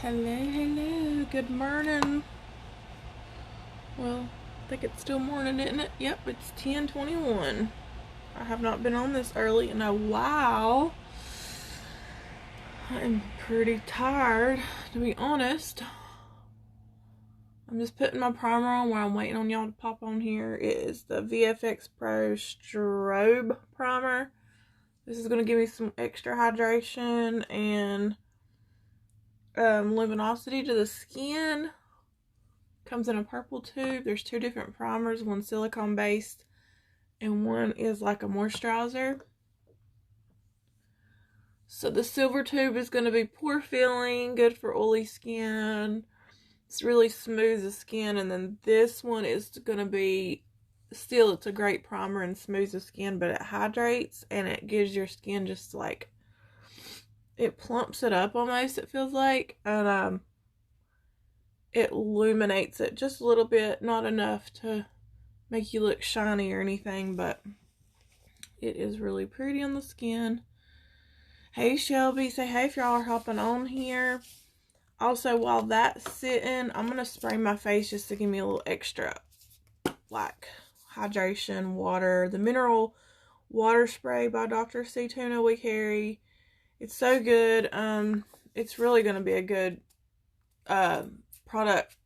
Hello, good morning. Well, I think it's still morning, isn't it? Yep, it's 10:21. I have not been on this early in a while. I'm pretty tired, to be honest. I'm just putting my primer on while I'm waiting on y'all to pop on here. It is the Vfx Pro Strobe Primer. This is going to give me some extra hydration and luminosity to the skin. Comes in a purple tube. There's two different primers, one silicone based and one is like a moisturizer. So the silver tube is going to be pore filling, good for oily skin. It's really smooth the skin. And then this one is going to be, still it's a great primer and smooths the skin, but it hydrates and it gives your skin just like, it plumps it up almost, it feels like. And it illuminates it just a little bit, not enough to make you look shiny or anything, but it is really pretty on the skin. Hey Shelby, say hey if y'all are hopping on here. Also, while that's sitting, I'm going to spray my face just to give me a little extra, like, hydration, water. The mineral water spray by Dr. C. Tuna we carry. It's so good. It's really going to be a good product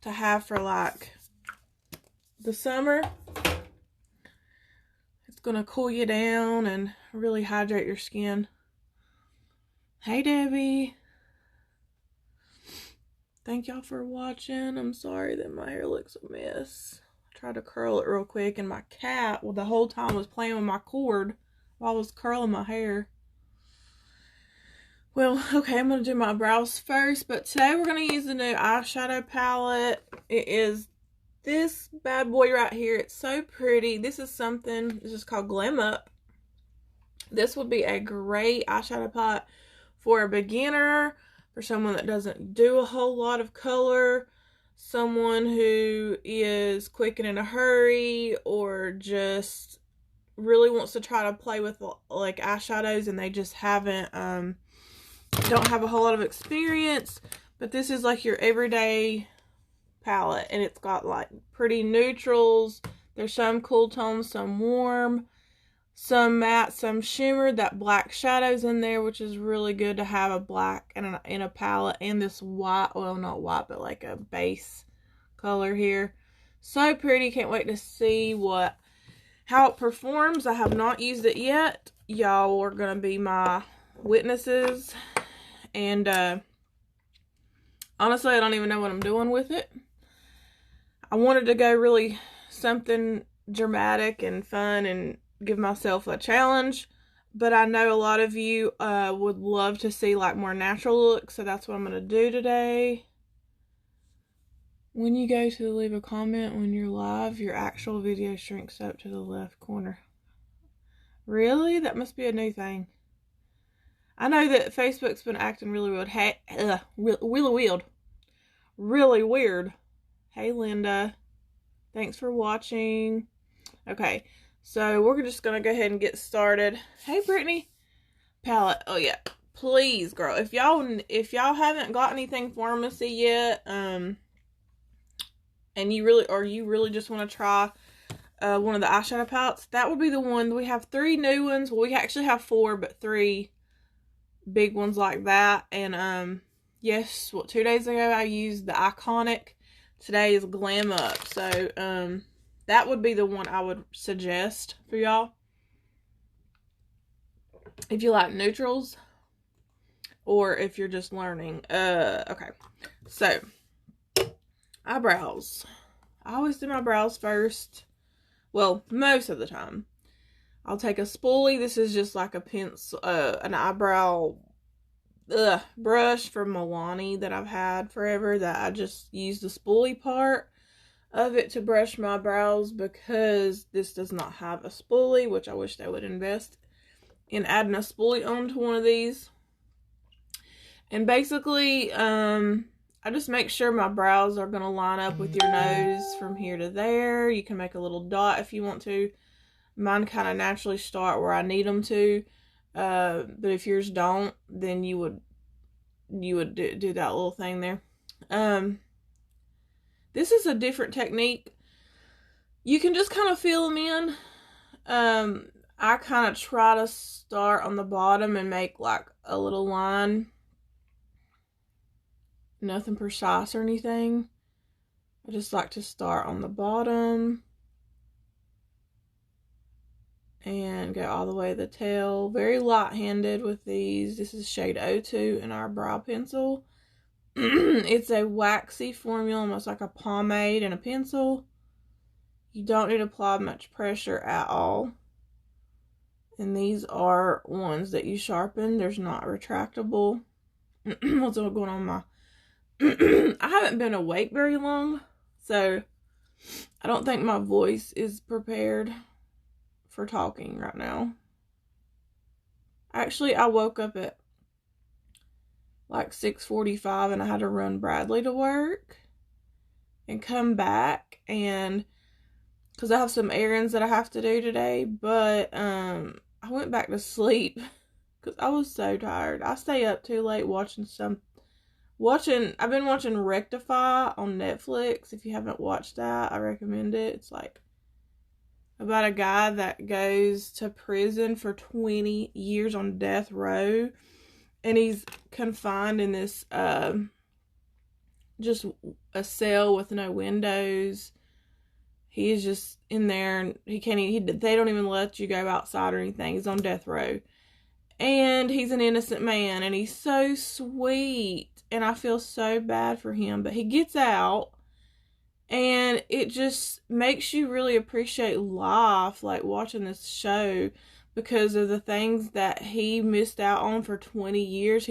to have for, like, the summer. It's going to cool you down and really hydrate your skin. Hey Debbie. Thank y'all for watching. I'm sorry that my hair looks a mess. I tried to curl it real quick and my cat, well, the whole time was playing with my cord while I was curling my hair. Well, okay, I'm going to do my brows first, but today we're going to use the new eyeshadow palette. It is this bad boy right here. It's so pretty. This is something, this is called Glam Up. This would be a great eyeshadow palette for a beginner, for someone that doesn't do a whole lot of color, someone who is quick and in a hurry, or just really wants to try to play with like eyeshadows and they just haven't, don't have a whole lot of experience. But this is like your everyday palette, and it's got like pretty neutrals. There's some cool tones, some warm, some matte, some shimmer. That black shadow's in there, which is really good to have a black in a palette. And this white, well, not white, but like a base color here. So pretty. Can't wait to see how it performs. I have not used it yet. Y'all are gonna be my witnesses. And honestly, I don't even know what I'm doing with it. I wanted to go really something dramatic and fun and give myself a challenge, but I know a lot of you would love to see like more natural looks, so that's what I'm going to do today. When you go to leave a comment when you're live, your actual video shrinks up to the left corner. Really? That must be a new thing. I know that Facebook's been acting really weird. Hey, really weird. Hey Linda, thanks for watching. Okay, so we're just gonna go ahead and get started. Hey Brittany, palette. Oh yeah, please, girl. If y'all haven't got anything Farmasi yet, and you really just want to try one of the eyeshadow palettes, that would be the one. We have 3 new ones. Well, we actually have 4, but 3 big ones like that. And yes, 2 days ago I used the Iconic. Today is Glam Up. So that would be the one I would suggest for y'all if you like neutrals, or if you're just learning. Okay, so eyebrows. I always do my brows first. Well, most of the time. I'll take a spoolie. This is just like a pencil, an eyebrow brush from Milani that I've had forever, that I just use the spoolie part of it to brush my brows, because this does not have a spoolie, which I wish they would invest in adding a spoolie onto one of these. And basically, I just make sure my brows are going to line up with your nose from here to there. You can make a little dot if you want to. Mine kind of naturally start where I need them to. But if yours don't, then you would you would do that little thing there. This is a different technique. You can just kind of fill them in. I kind of try to start on the bottom and make like a little line. Nothing precise or anything. I just like to start on the bottom and go all the way to the tail. Very light-handed with these. This is shade 02 in our brow pencil. It's a waxy formula, almost like a pomade and a pencil. You don't need to apply much pressure at all. And these are ones that you sharpen. There's not retractable. What's going on my... I haven't been awake very long, so I don't think my voice is prepared for talking right now. Actually, I woke up at like 6:45 and I had to run Bradley to work and come back, and because I have some errands that I have to do today, but I went back to sleep because I was so tired. I stay up too late I've been watching Rectify on Netflix. If you haven't watched that, I recommend it. It's like about a guy that goes to prison for 20 years on death row, and he's confined in this just a cell with no windows. He is just in there, and they don't even let you go outside or anything. He's on death row, and he's an innocent man, and he's so sweet, and I feel so bad for him. But he gets out, and it just makes you really appreciate life, like watching this show, because of the things that he missed out on for 20 years.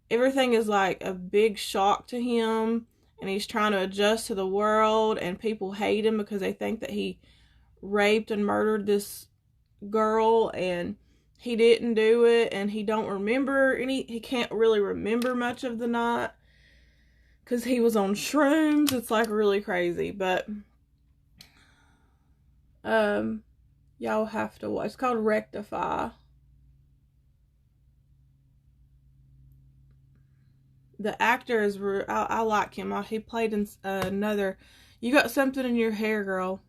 Everything is like a big shock to him, and he's trying to adjust to the world, and people hate him because they think that he raped and murdered this girl, and he didn't do it, and he can't really remember much of the night because he was on shrooms. It's like really crazy, but y'all have to watch. It's called Rectify. The actor is, I like him. He played in another, You Got Something in Your Hair, Girl.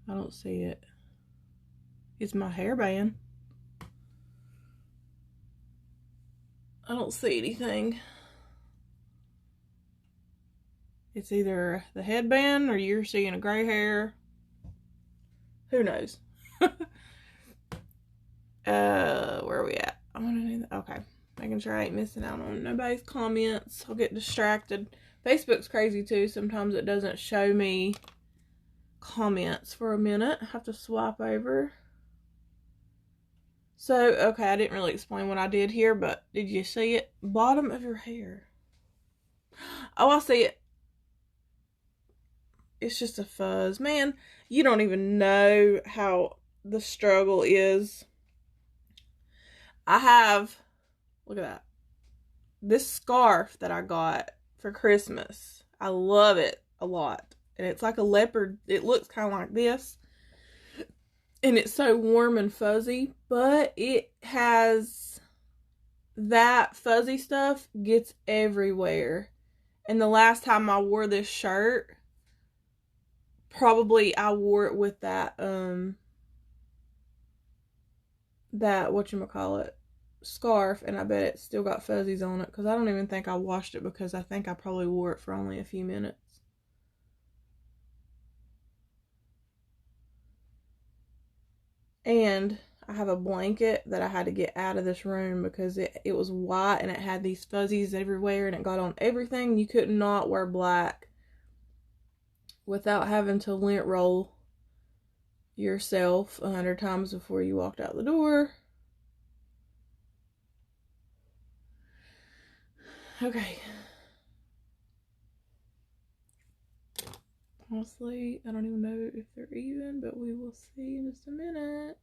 I don't see it. It's my hairband. I don't see anything. It's either the headband or you're seeing a gray hair. Who knows? Where are we at? I want to do that. Okay. Making sure I ain't missing out on nobody's comments. I'll get distracted. Facebook's crazy too. Sometimes it doesn't show me comments for a minute. I have to swipe over. So, okay, I didn't really explain what I did here, but did you see it? Bottom of your hair. Oh, I see it. It's just a fuzz. Man, you don't even know how the struggle is. Look at that. This scarf that I got for Christmas. I love it a lot. And it's like a leopard. It looks kind of like this. And it's so warm and fuzzy. But it has, that fuzzy stuff gets everywhere. And the last time I wore this shirt, probably I wore it with that whatchamacallit, scarf, and I bet it still got fuzzies on it, because I don't even think I washed it, because I think I probably wore it for only a few minutes. And I have a blanket that I had to get out of this room because it was white and it had these fuzzies everywhere and it got on everything. You could not wear black without having to lint roll yourself 100 times before you walked out the door. Okay. Honestly, I don't even know if they're even, but we will see in just a minute.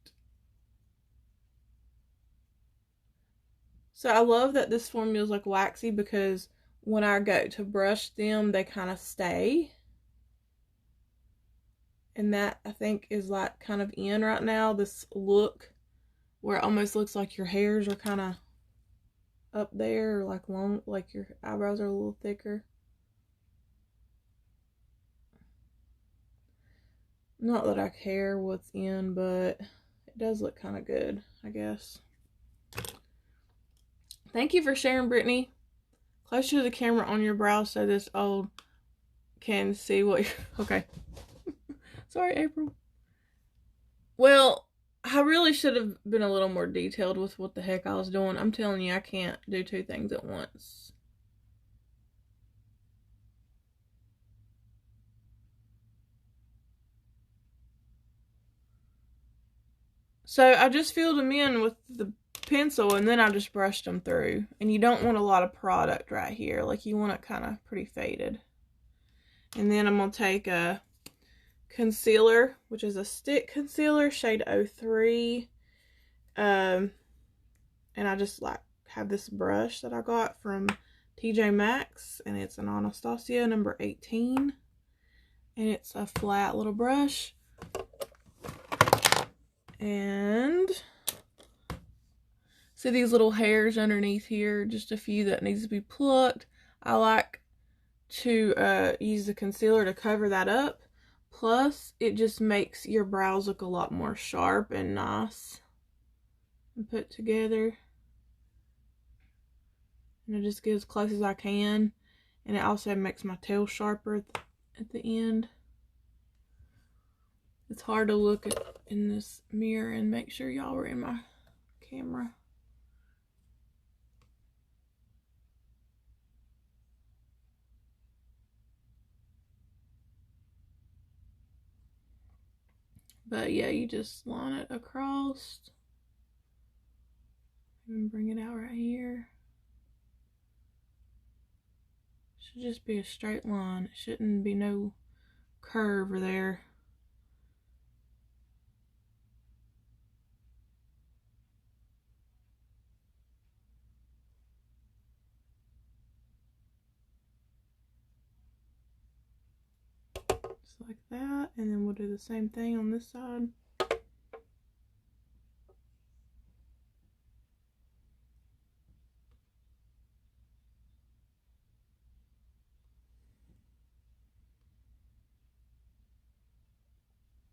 So I love that this formula is like waxy, because when I go to brush them, they kind of stay. And that, I think, is like kind of in right now, this look where it almost looks like your hairs are kind of up there, or like long, like your eyebrows are a little thicker. Not that I care what's in, but it does look kind of good, I guess. Thank you for sharing, Brittany. Closer to the camera on your brow so this old can see what you're... Okay. Sorry, April. Well, I really should have been a little more detailed with what the heck I was doing. I'm telling you, I can't do two things at once. So I just filled them in with the pencil, and then I just brushed them through. And you don't want a lot of product right here. Like, you want it kind of pretty faded. And then I'm going to take a concealer, which is a stick concealer, shade 03. And I just like have this brush that I got from TJ Maxx, and it's an Anastasia number 18. And it's a flat little brush. And see these little hairs underneath here, just a few that needs to be plucked. I like to use the concealer to cover that up. Plus, it just makes your brows look a lot more sharp and nice and put together. And I just get as close as I can. And it also makes my tail sharper at the end. It's hard to look in this mirror and make sure y'all were in my camera. But yeah, you just line it across. And bring it out right here. Should just be a straight line. It shouldn't be no curve there. Just like that. And then we'll do the same thing on this side.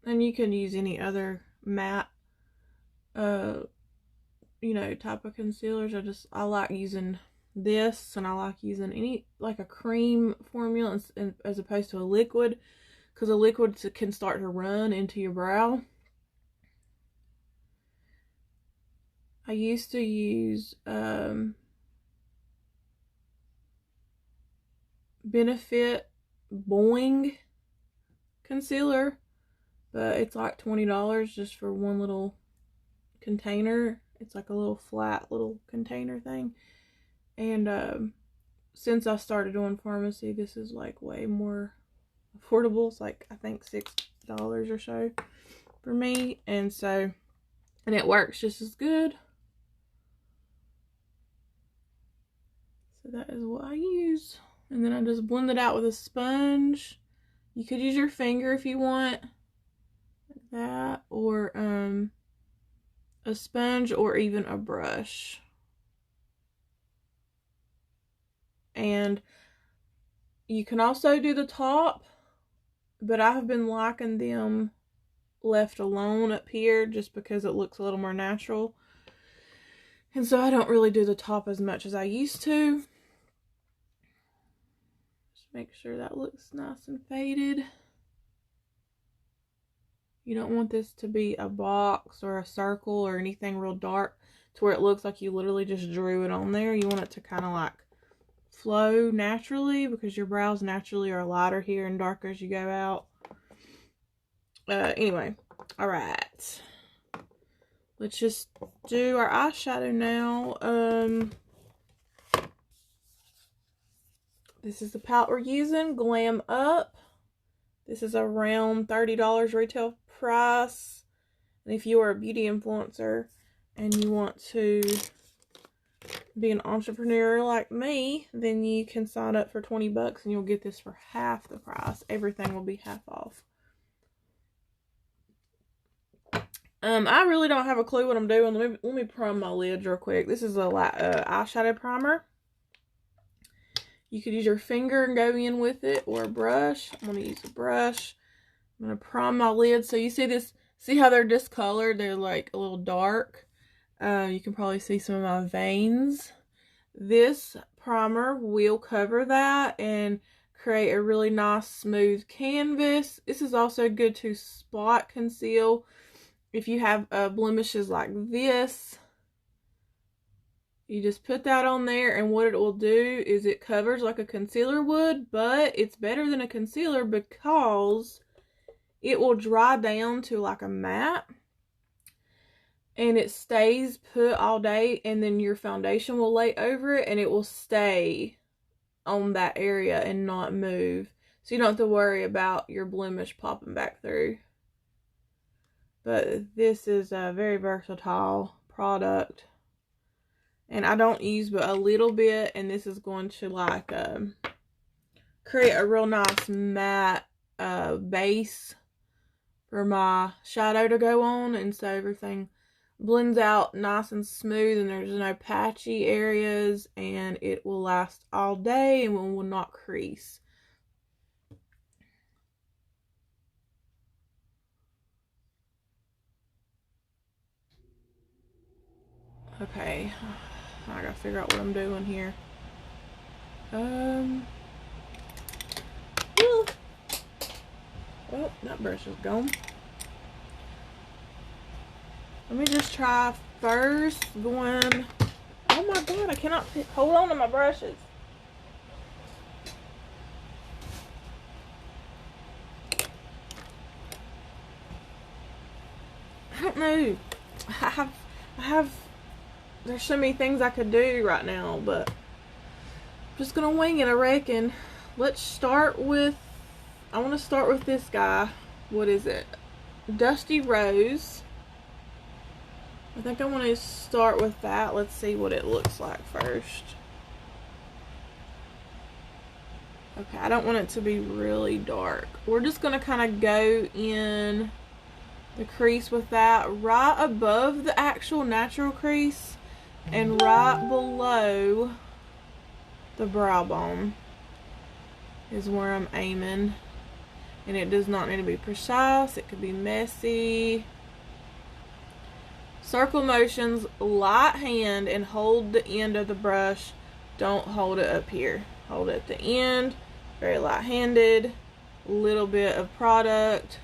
And you can use any other matte, you know, type of concealers. I like using this, and I like using any, like a cream formula as opposed to a liquid, because a liquid can start to run into your brow. I used to use Benefit Boing concealer, but it's like $20 just for one little container. It's like a little flat little container thing. And since I started doing Farmasi, this is like way more affordable. It's like, I think $6 or so for me. And it works just as good. So that is what I use. And then I just blend it out with a sponge. You could use your finger if you want, like that, or a sponge, or even a brush. And you can also do the top, but I have been liking them left alone up here just because it looks a little more natural. And so I don't really do the top as much as I used to. Just make sure that looks nice and faded. You don't want this to be a box or a circle or anything real dark to where it looks like you literally just drew it on there. You want it to kind of like flow naturally, because your brows naturally are lighter here and darker as you go out. Anyway, all right. Let's just do our eyeshadow now. This is the palette we're using, Glam Up. This is around $30 retail price. And if you are a beauty influencer and you want to be an entrepreneur like me, then you can sign up for 20 bucks and you'll get this for half the price. Everything will be half off. I really don't have a clue what I'm doing. Let me prime my lids real quick. This is a eyeshadow primer. You could use your finger and go in with it, or a brush. I'm going to use a brush. I'm going to prime my lids. So you see this, see how they're discolored? They're like a little dark. You can probably see some of my veins. This primer will cover that and create a really nice smooth canvas. This is also good to spot conceal. If you have blemishes like this, you just put that on there, and what it will do is it covers like a concealer would, but it's better than a concealer because it will dry down to like a matte, and it stays put all day, and then your foundation will lay over it, and it will stay on that area and not move. So you don't have to worry about your blemish popping back through. But this is a very versatile product. And I don't use but a little bit. And this is going to like create a real nice matte base for my shadow to go on. And so everything blends out nice and smooth. And there's no patchy areas. And it will last all day and will not crease. Okay, I gotta figure out what I'm doing here. Well, that brush is gone. Let me just try first going. Oh my god, I cannot hold on to my brushes. I don't know. I have. There's so many things I could do right now, but I'm just gonna wing it, I reckon. Let's start with, I want to start with this guy. What is it? Dusty Rose. I think I want to start with that. Let's see what it looks like first. Okay, I don't want it to be really dark. We're just gonna kind of go in the crease with that right above the actual natural crease. And right below the brow bone is where I'm aiming. And it does not need to be precise. It could be messy. Circle motions, light hand, and hold the end of the brush. Don't hold it up here. Hold it at the end. Very light-handed. A little bit of product.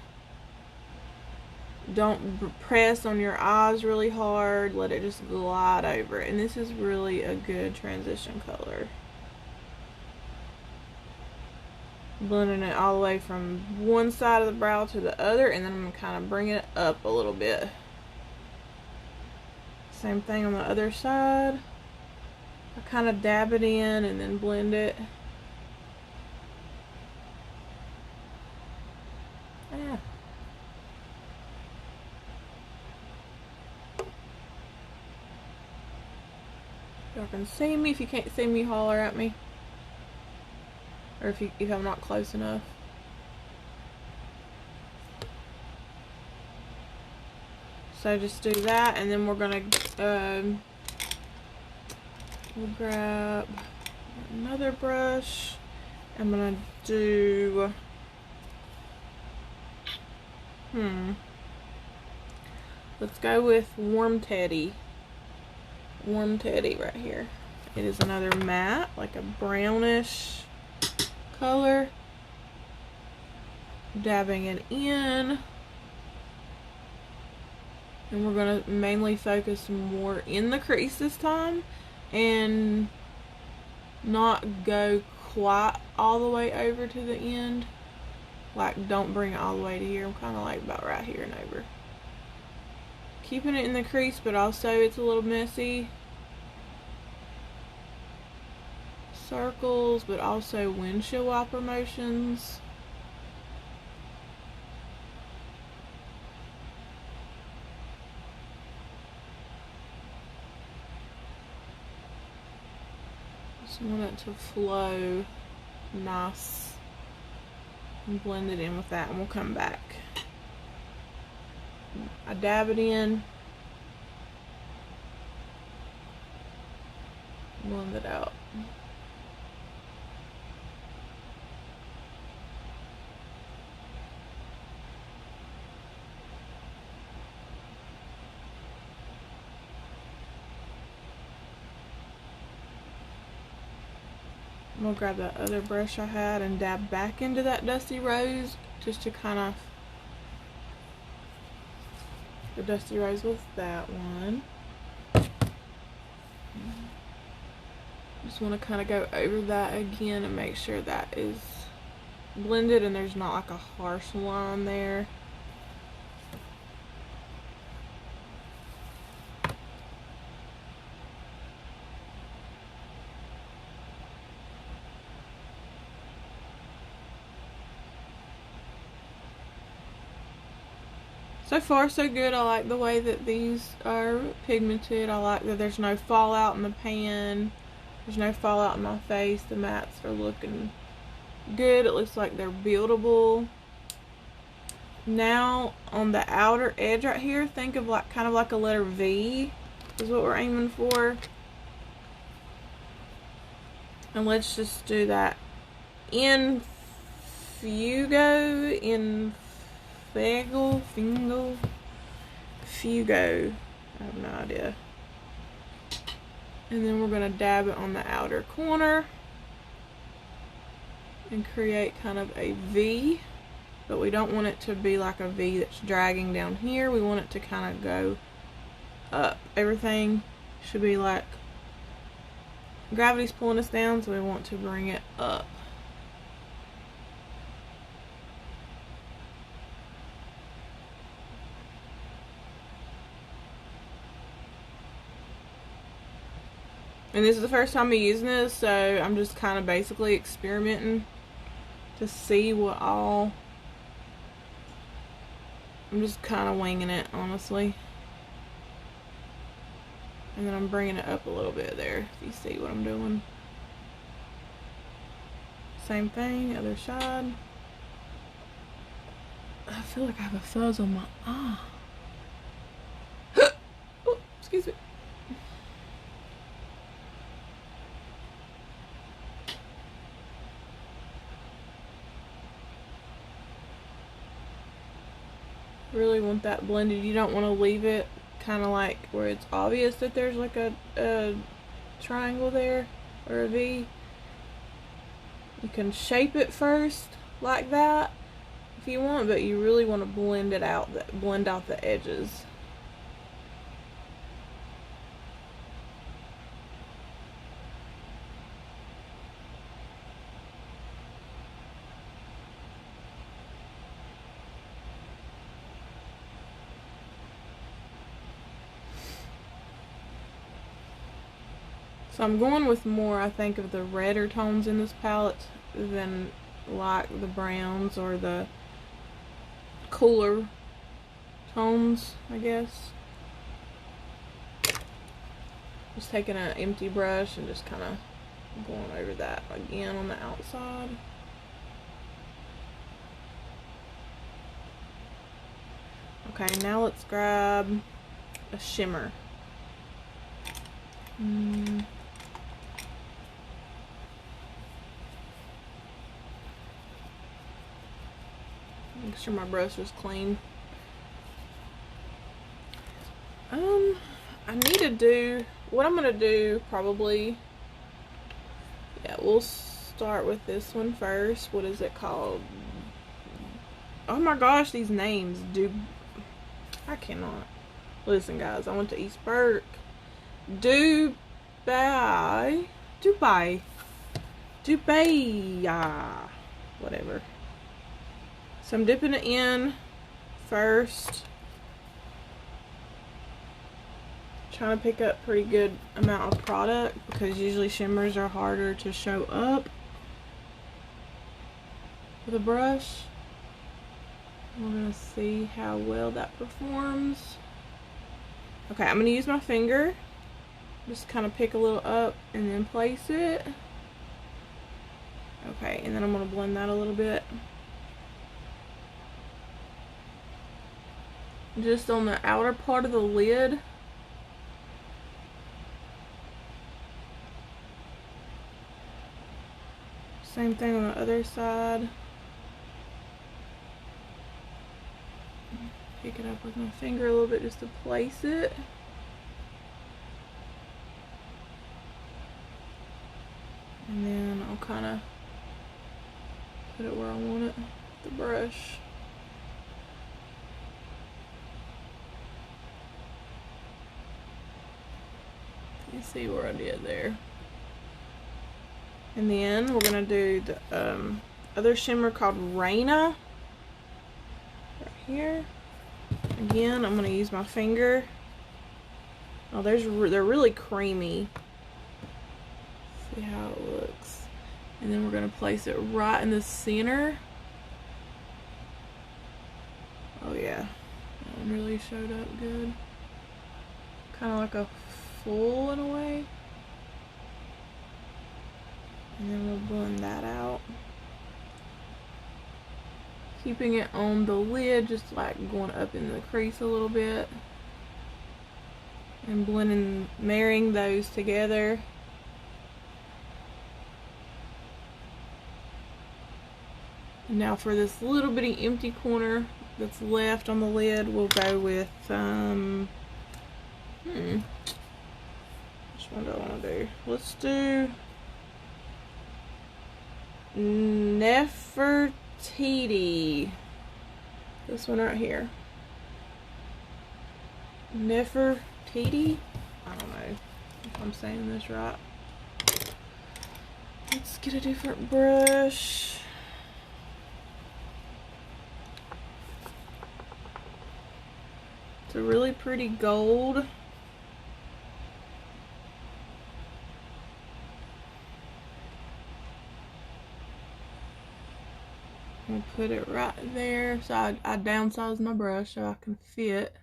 Don't press on your eyes really hard. Let it just glide over it. And this is really a good transition color. Blending it all the way from one side of the brow to the other. And then I'm going to kind of bring it up a little bit. Same thing on the other side. I kind of dab it in and then blend it. Yeah. Y'all can see me. If you can't see me, holler at me. Or if I'm not close enough. So just do that, and then we're gonna we'll grab another brush. I'm gonna do let's go with Warm Teddy. Warm Teddy right here. It is another matte, like a brownish color. Dabbing it in. And we're going to mainly focus more in the crease this time. And not go quite all the way over to the end. Like, don't bring it all the way to here. I'm kind of like about right here and over. Keeping it in the crease, but also it's a little messy. Circles, but also windshield wiper motions. Just want it to flow nice and blend it in with that, and we'll come back. I dab it in, blend it out. I'm gonna grab that other brush I had and dab back into that Dusty Rose just to kind of, the Dusty Rose with that one. Just want to kind of go over that again and make sure that is blended and there's not like a harsh line there. So far so good. I like the way that these are pigmented. I like that there's no fallout in the pan. There's no fallout in my face. The mattes are looking good. It looks like they're buildable. Now on the outer edge right here, think of like kind of like a letter V is what we're aiming for. And let's just do that in Fugo, in Fugo. I have no idea. And then we're going to dab it on the outer corner and create kind of a V, but we don't want it to be like a V that's dragging down here. We want it to kind of go up. Everything should be like, gravity's pulling us down, so we want to bring it up. And this is the first time I'm using this, so I'm just kind of basically experimenting to see what all. I'm just kind of winging it, honestly. And then I'm bringing it up a little bit there, if you see what I'm doing. Same thing, other side. I feel like I have a fuzz on my eye. Oh, excuse me. Really want that blended. You don't want to leave it kind of like where it's obvious that there's like a triangle there or a V. You can shape it first like that if you want, but you really want to blend it out, blend out the edges. So I'm going with more, I think, of the redder tones in this palette than like the browns or the cooler tones, I guess. Just taking an empty brush and just kind of going over that again on the outside. Okay, now let's grab a shimmer. Make sure my brush is clean. I need to do, what I'm gonna do probably, yeah, we'll start with this one first. What is it called? Oh my gosh, these names, I cannot. Listen guys, I went to East Burke. Dubai, whatever. So I'm dipping it in first. Trying to pick up pretty good amount of product because usually shimmers are harder to show up with a brush. We're gonna see how well that performs. Okay, I'm gonna use my finger. Just kind of pick a little up and then place it. Okay, and then I'm gonna blend that a little bit. just on the outer part of the lid. Same thing on the other side. Pick it up with my finger a little bit just to place it. And then I'll kind of put it where I want it with the brush. You see where I did there. And then we're going to do the other shimmer called Raina. Right here. Again, I'm going to use my finger. Oh, they're really creamy. See how it looks. And then we're going to place it right in the center. Oh yeah, that one really showed up good. Kind of like a full in a way. And then we'll blend that out. Keeping it on the lid, just like going up in the crease a little bit. And blending, marrying those together. And now for this little bitty empty corner that's left on the lid, we'll go with, which one do I want to do? Let's do Nefertiti. This one right here. Nefertiti? I don't know if I'm saying this right. Let's get a different brush. It's a really pretty gold. I'll put it right there. So I downsized my brush so I can fit.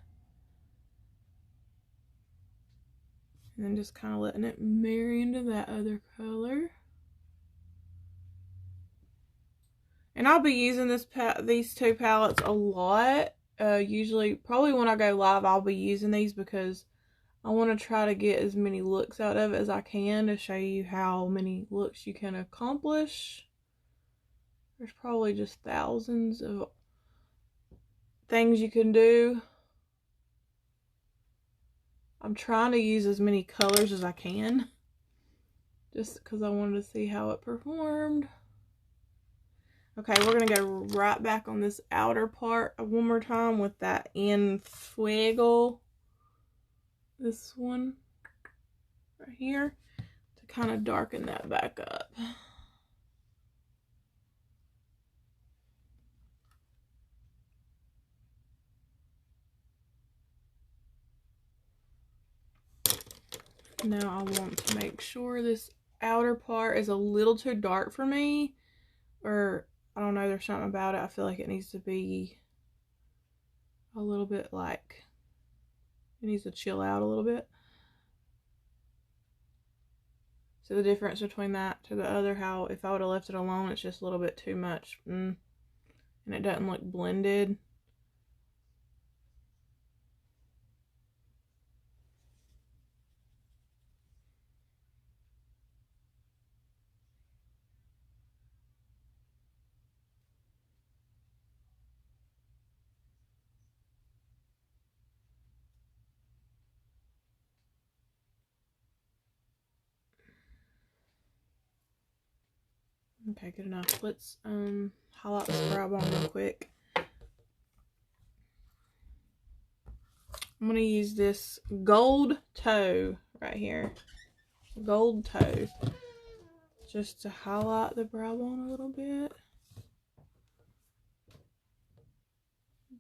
And then just kind of letting it marry into that other color. And I'll be using these two palettes a lot. Usually, probably when I go live, I'll be using these because I want to try to get as many looks out of it as I can to show you how many looks you can accomplish. There's probably just thousands of things you can do. I'm trying to use as many colors as I can, just because I wanted to see how it performed. Okay, we're going to go right back on this outer part one more time with that En Fuego. This one right here to kind of darken that back up. Now I want to make sure this outer part is a little too dark for me, or I don't know, there's something about it. I feel like it needs to be a little bit like, it needs to chill out a little bit. So the difference between that to the other, how if I would have left it alone, it's just a little bit too much. And it doesn't look blended. Okay, good enough. Let's highlight this brow bone real quick. I'm going to use this gold toe right here. Gold toe. Just to highlight the brow bone a little bit.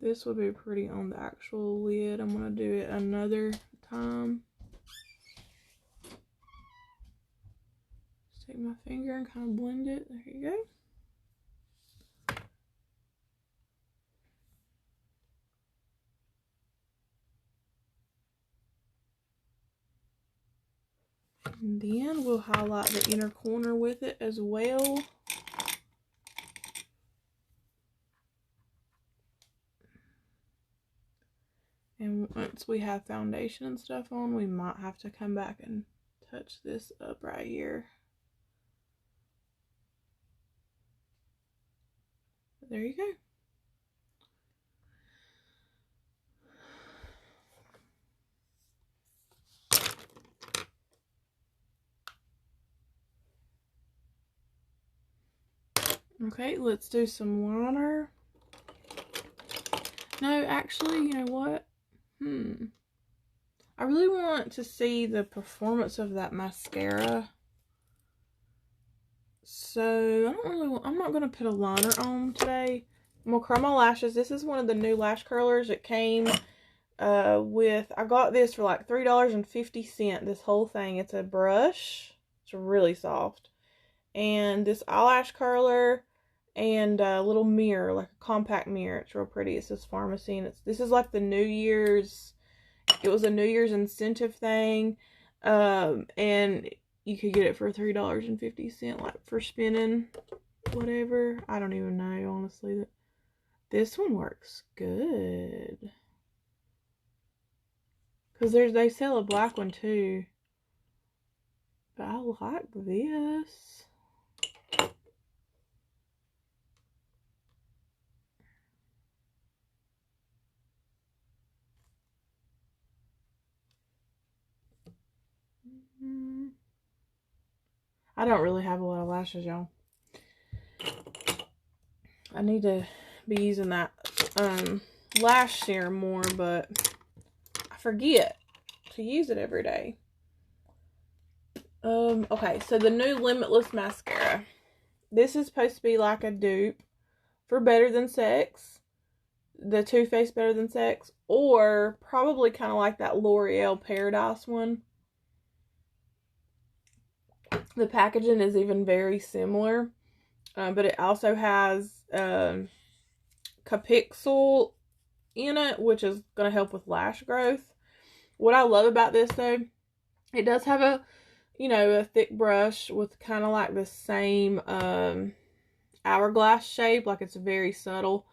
This would be pretty on the actual lid. I'm going to do it another time. Just take my finger and kind of blend it. There you go. And then we'll highlight the inner corner with it as well. And once we have foundation and stuff on, we might have to come back and touch this up right here. But there you go. Okay, let's do some liner. No, actually, you know what? I really want to see the performance of that mascara. So, I'm not going to put a liner on today. I'm going to curl my lashes. This is one of the new lash curlers. It came with, I got this for like $3.50, this whole thing. It's a brush. It's really soft. And this eyelash curler and a little mirror, like a compact mirror. It's real pretty. It says Farmasi, and this is like the New Year's, it was a New Year's incentive thing. And you could get it for $3.50, like for spinning whatever. I don't even know, honestly. This one works good. Because they sell a black one too. But I like this. I don't really have a lot of lashes, y'all. I need to be using that lash serum more, but I forget to use it every day. Okay, so the new Limitless Mascara. This is supposed to be like a dupe for Better Than Sex, the Too Faced Better Than Sex, or probably kind of like that L'Oreal Paradise one. The packaging is even very similar, but it also has Capixul in it, which is going to help with lash growth. What I love about this, though, it does have a, you know, a thick brush with kind of like the same hourglass shape, like it's very subtle,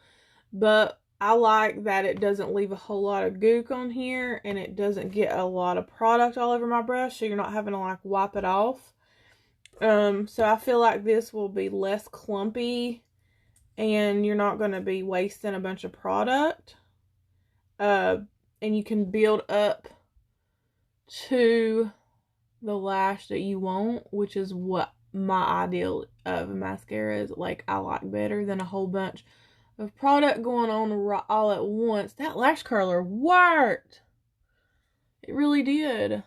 but I like that it doesn't leave a whole lot of gook on here, and it doesn't get a lot of product all over my brush, so you're not having to like wipe it off. So I feel like this will be less clumpy, and you're not going to be wasting a bunch of product. And you can build up to the lash that you want, which is what my ideal of a mascara is. Like, I like better than a whole bunch of product going on all at once. That lash curler worked. It really did.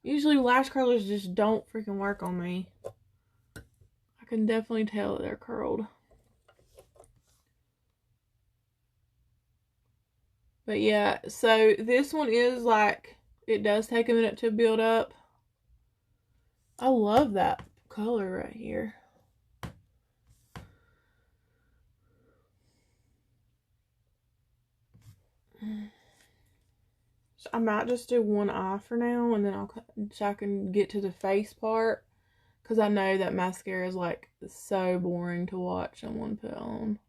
Usually lash curlers just don't freaking work on me. I can definitely tell that they're curled. But yeah, so this one is like, it does take a minute to build up. I love that color right here. So I might just do one eye for now, and then so I can get to the face part, because I know that mascara is like so boring to watch someone put on.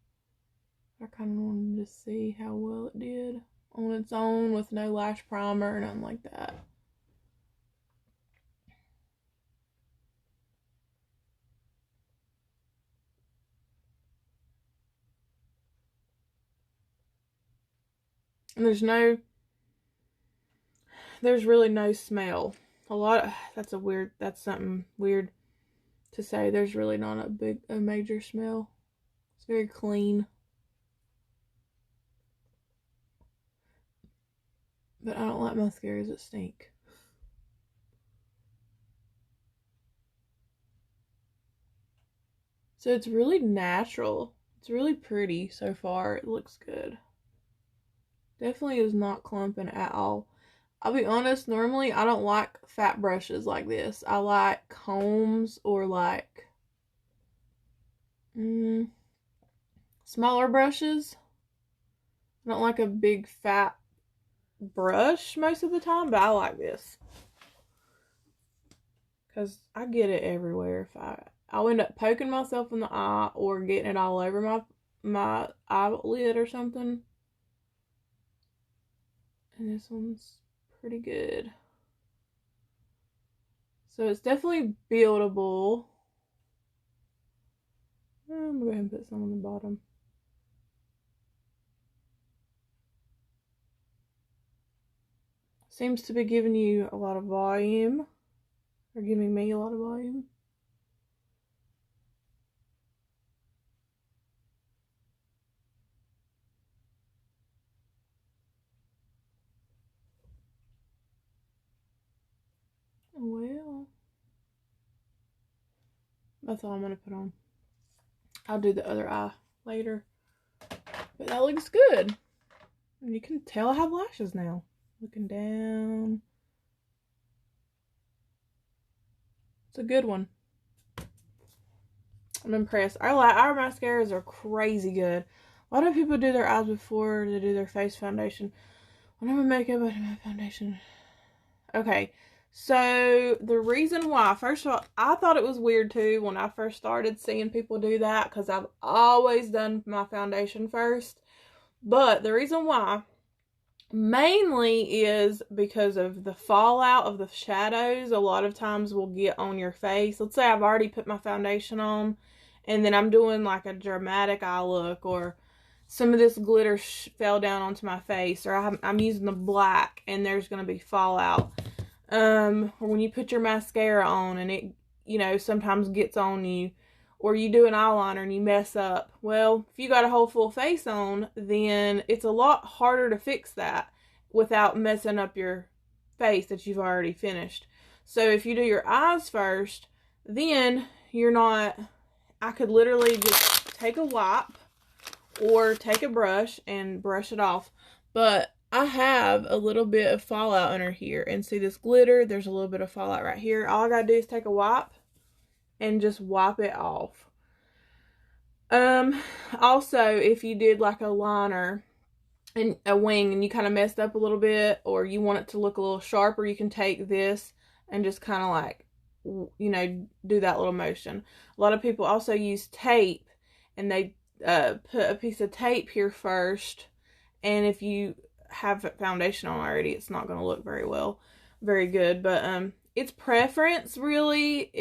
I kind of wanted to see how well it did on its own with no lash primer or nothing like that. And there's really no smell. That's something weird to say. There's really not a major smell. It's very clean. But I don't like mascaras that stink. So it's really natural. It's really pretty so far. It looks good. Definitely is not clumping at all. I'll be honest, normally I don't like fat brushes like this. I like combs or like smaller brushes. I don't like a big fat brush most of the time, but I like this. Because I get it everywhere. I'll end up poking myself in the eye or getting it all over my eyelid or something. And this one's pretty good. So it's definitely buildable. I'm going to go ahead and put some on the bottom. Seems to be giving you a lot of volume. Or giving me a lot of volume. Well, that's all I'm going to put on. I'll do the other eye later. But that looks good. And you can tell I have lashes now. Looking down. It's a good one. I'm impressed. Our mascaras are crazy good. A lot of people do their eyes before they do their face foundation. When I'm in makeup, I do my foundation. Okay. So, the reason why, first of all, I thought it was weird too when I first started seeing people do that, because I've always done my foundation first. But the reason why mainly is because of the fallout of the shadows. A lot of times will get on your face. Let's say I've already put my foundation on, and then I'm doing like a dramatic eye look, or some of this glitter fell down onto my face, or I'm using the black and there's going to be fallout. Or when you put your mascara on and it, you know, sometimes gets on you, or you do an eyeliner and you mess up. Well, if you got a whole full face on, then it's a lot harder to fix that without messing up your face that you've already finished. So if you do your eyes first, then you're not, I could literally just take a wipe or take a brush and brush it off. But I have a little bit of fallout under here. And see this glitter? There's a little bit of fallout right here. All I gotta do is take a wipe and just wipe it off. Also, if you did like a liner and a wing and you kind of messed up a little bit, or you want it to look a little sharper, you can take this and just kind of like, you know, do that little motion. A lot of people also use tape, and they put a piece of tape here first, and if you have foundation on already, it's not going to look very good. But it's preference really.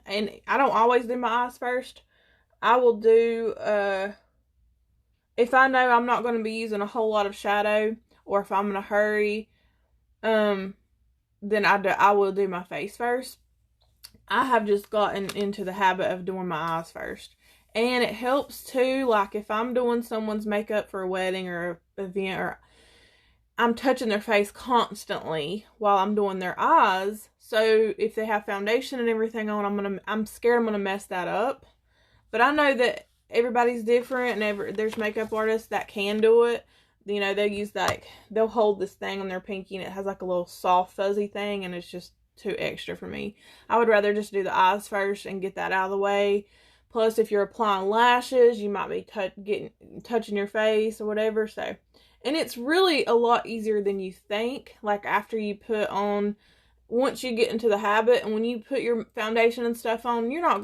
And I don't always do my eyes first. I will do if I know I'm not going to be using a whole lot of shadow, or if I'm in a hurry, then I will do my face first. I have just gotten into the habit of doing my eyes first. And it helps too, like if I'm doing someone's makeup for a wedding or an event, or I'm touching their face constantly while I'm doing their eyes. So if they have foundation and everything on, I'm scared I'm gonna mess that up. But I know that everybody's different, and there's makeup artists that can do it. You know, they use they'll hold this thing on their pinky and it has like a little soft fuzzy thing, and it's just too extra for me. I would rather just do the eyes first and get that out of the way. Plus, if you're applying lashes, you might be touching your face or whatever. So, and it's really a lot easier than you think. Like after you put on, once you get into the habit, and when you put your foundation and stuff on, you don't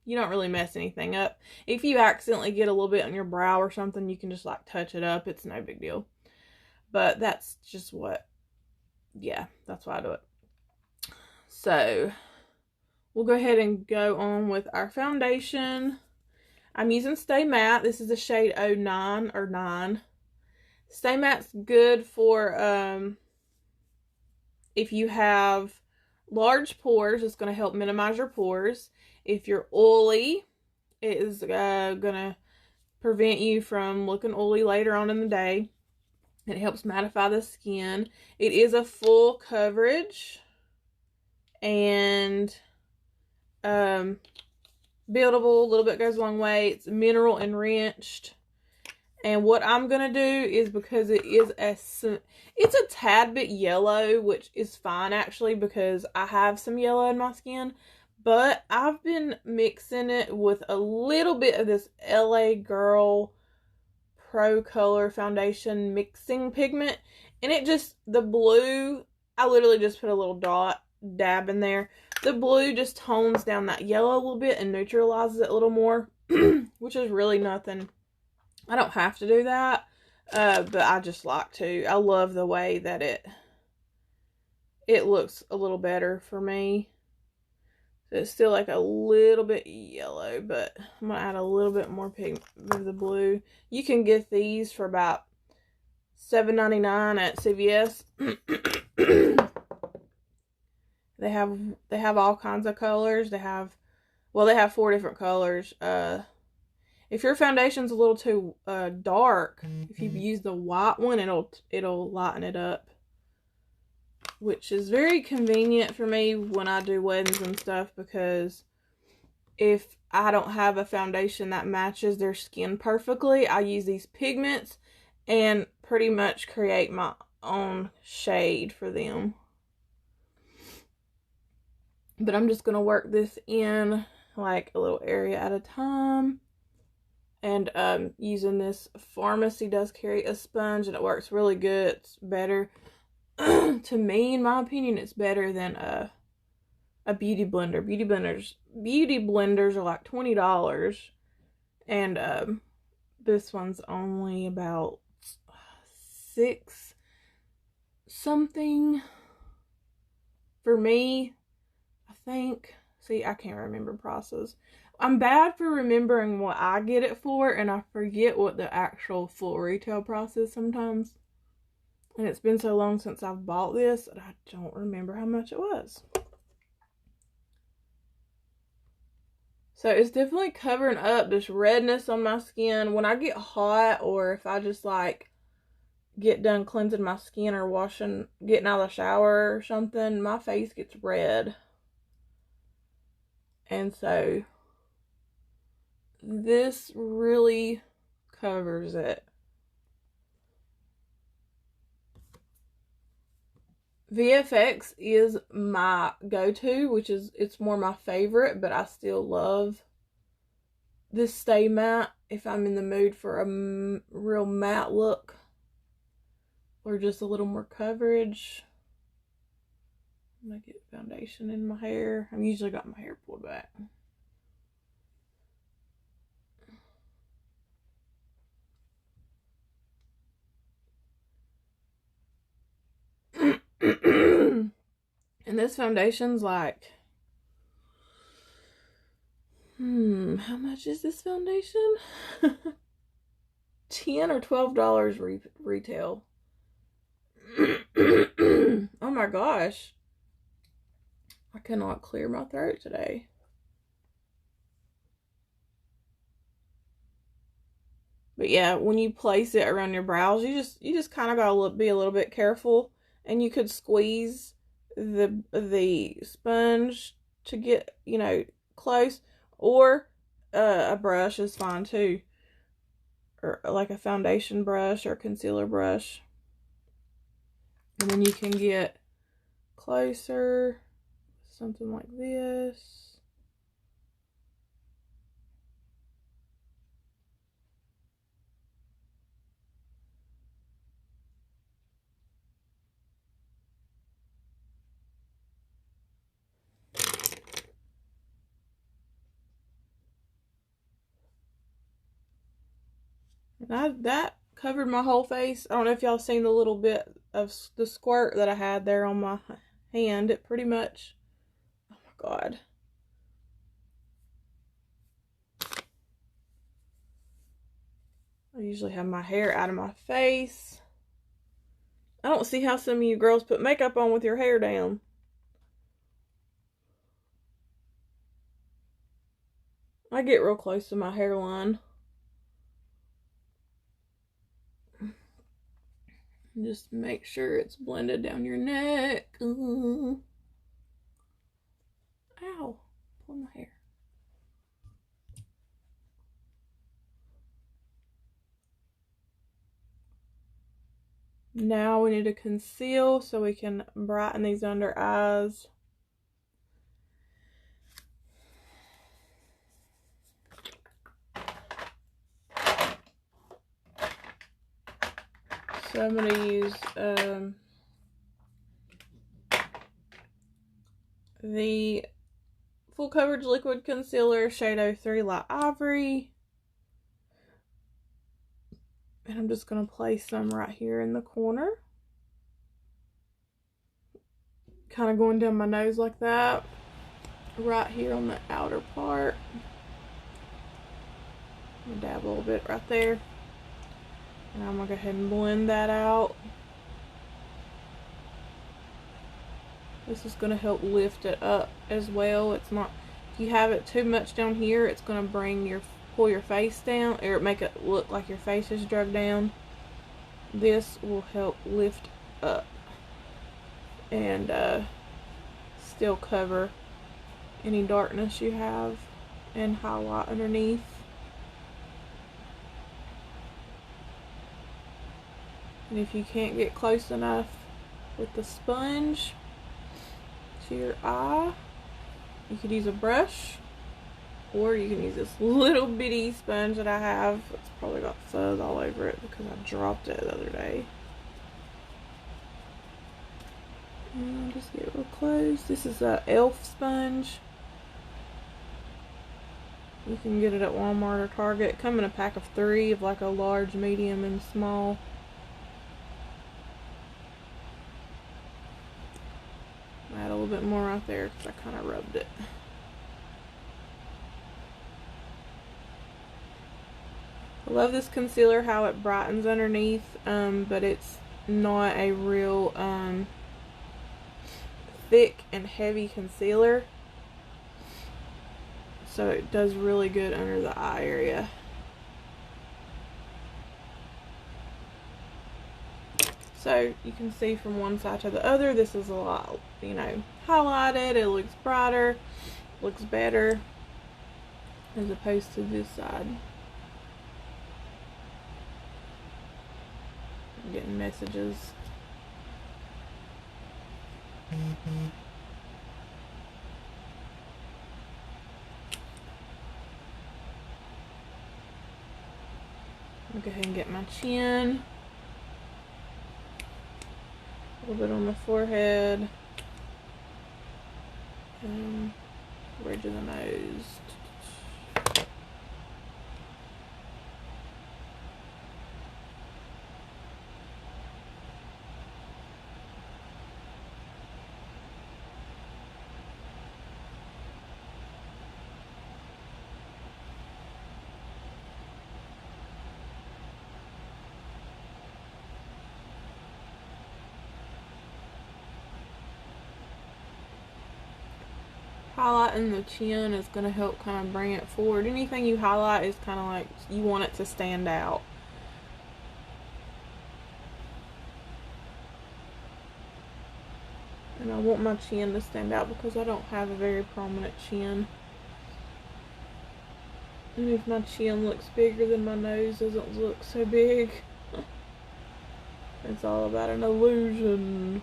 really mess anything up. If you accidentally get a little bit on your brow or something, you can just like touch it up. It's no big deal. But that's just that's why I do it. So, we'll go ahead and go on with our foundation. I'm using Stay Matte. This is the shade 09 or 9. Stay Matte's good for if you have large pores. It's going to help minimize your pores. If you're oily, it is going to prevent you from looking oily later on in the day. It helps mattify the skin. It is a full coverage. And buildable, a little bit goes a long way. It's mineral enriched. And what I'm going to do is, because it's a tad bit yellow, which is fine actually, because I have some yellow in my skin. But I've been mixing it with a little bit of this LA Girl Pro Color Foundation mixing pigment. And it just, the blue, I literally just put a little dab in there. The blue just tones down that yellow a little bit and neutralizes it a little more, which is really nothing. I don't have to do that, But I just like to. I love the way that it looks a little better for me. It's still like a little bit yellow, but I'm going to add a little bit more pigment of the blue. You can get these for about $7.99 at CVS. They have all kinds of colors. They have 4 different colors. If your foundation's a little too dark, if you use the white one, it'll lighten it up, which is very convenient for me when I do weddings and stuff, because if I don't have a foundation that matches their skin perfectly, I use these pigments and pretty much create my own shade for them. But I'm just going to work this in like a little area at a time. And using this Farmasi does carry a sponge, and it works really good. It's better. To me, in my opinion, it's better than a beauty blender. Beauty blenders are like $20. And this one's only about $6 something for me, I think. See, I can't remember prices. I'm bad for remembering what I get it for, and I forget what the actual full retail price is sometimes. And it's been so long since I've bought this that I don't remember how much it was. So it's definitely covering up this redness on my skin. When I get hot, or if I just like get done cleansing my skin or getting out of the shower or something, my face gets red. And so this really covers it. VFX is my go-to, it's more my favorite, but I still love this Stay Matte if I'm in the mood for a real matte look or just a little more coverage. I'm gonna get foundation in my hair. I've usually got my hair pulled back. And this foundation's like, how much is this foundation? $10 or $12 retail. Oh my gosh. I cannot clear my throat today. But yeah, when you place it around your brows, you just kind of gotta be a little bit careful, and you could squeeze the sponge to get, close, or a brush is fine too, or like a foundation brush or concealer brush, and then you can get closer, something like this. That covered my whole face. I don't know if y'all seen the little bit of the squirt that I had there on my hand. It pretty much, oh my god. I usually have my hair out of my face. I don't see how some of you girls put makeup on with your hair down. I get real close to my hairline. Just make sure it's blended down your neck. Ooh. Ow. Pull my hair. Now we need to conceal so we can brighten these under eyes. So I'm going to use the Full Coverage Liquid Concealer, Shadow 3 Light Ivory. And I'm just going to place some right here in the corner. Kind of going down my nose like that. Right here on the outer part. I'm going to dab a little bit right there. And I'm going to go ahead and blend that out. This is going to help lift it up as well. It's not, if you have it too much down here, it's going to pull your face down, or make it look like your face is drugged down. This will help lift up and still cover any darkness you have and highlight underneath. And if you can't get close enough with the sponge to your eye, you could use a brush, or you can use this little bitty sponge that I have. It's probably got fuzz all over it because I dropped it the other day. And I'll just get real close. This is a e.l.f. sponge. You can get it at Walmart or Target. Come in a pack of 3 of like a large, medium, and small. Add a little bit more right there because I kind of rubbed it. I love this concealer, how it brightens underneath, but it's not a real thick and heavy concealer. So it does really good under the eye area. So you can see from one side to the other, this is a lot, you know, highlighted. It looks brighter, looks better, as opposed to this side. I'm getting messages. I'll go ahead and get my chin. A little bit on the forehead. And bridge of the nose. Highlighting the chin is going to help kind of bring it forward. Anything you highlight is kind of like you want it to stand out. And I want my chin to stand out because I don't have a very prominent chin. And if my chin looks bigger, then my nose doesn't look so big. It's all about an illusion.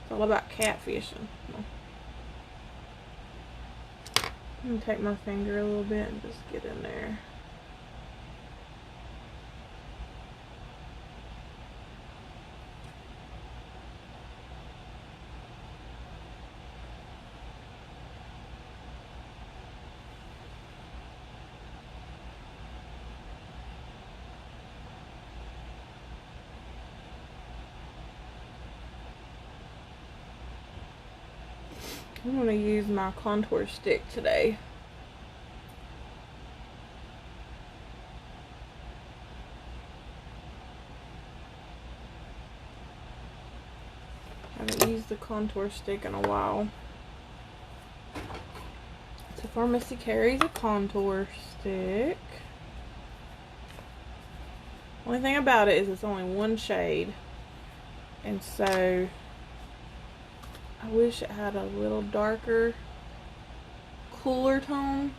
It's all about catfishing. I'm going to take my finger a little bit and just get in there. I'm going to use my contour stick today. I haven't used the contour stick in a while. So Farmasi carries a contour stick. Only thing about it is it's only one shade. And so I wish it had a little darker, cooler tone.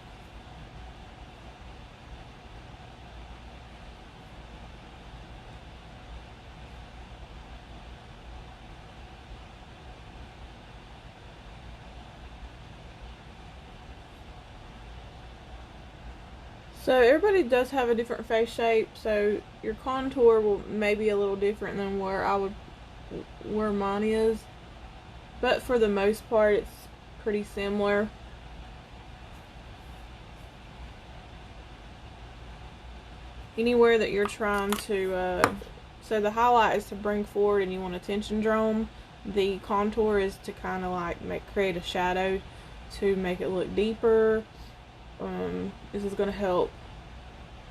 So everybody does have a different face shape, so your contour will maybe a little different than where mine is. But for the most part, it's pretty similar. anywhere that you're trying to, so the highlight is to bring forward and you want attention drawn. The contour is to kind of like create a shadow to make it look deeper. This is going to help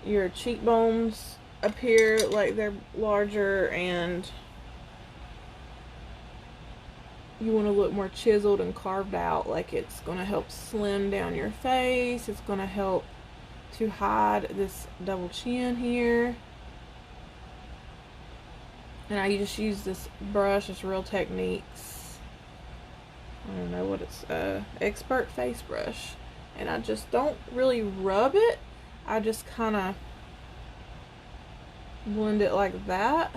your cheekbones appear like they're larger, and you want to look more chiseled and carved out. Like it's going to help slim down your face. It's going to help to hide this double chin here. And I just use this brush, it's Real Techniques. I don't know what it's, Expert Face Brush. And I just don't really rub it. I just kind of blend it like that.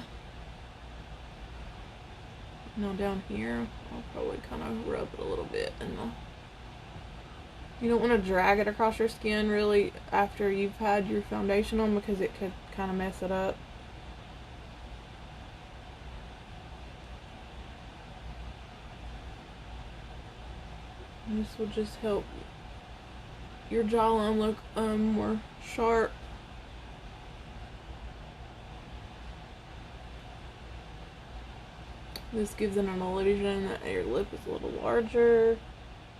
Now down here, I'll probably kind of rub it a little bit. And you don't want to drag it across your skin really after you've had your foundation on, because it could kind of mess it up. This will just help your jawline look more sharp. This gives it an illusion that your lip is a little larger.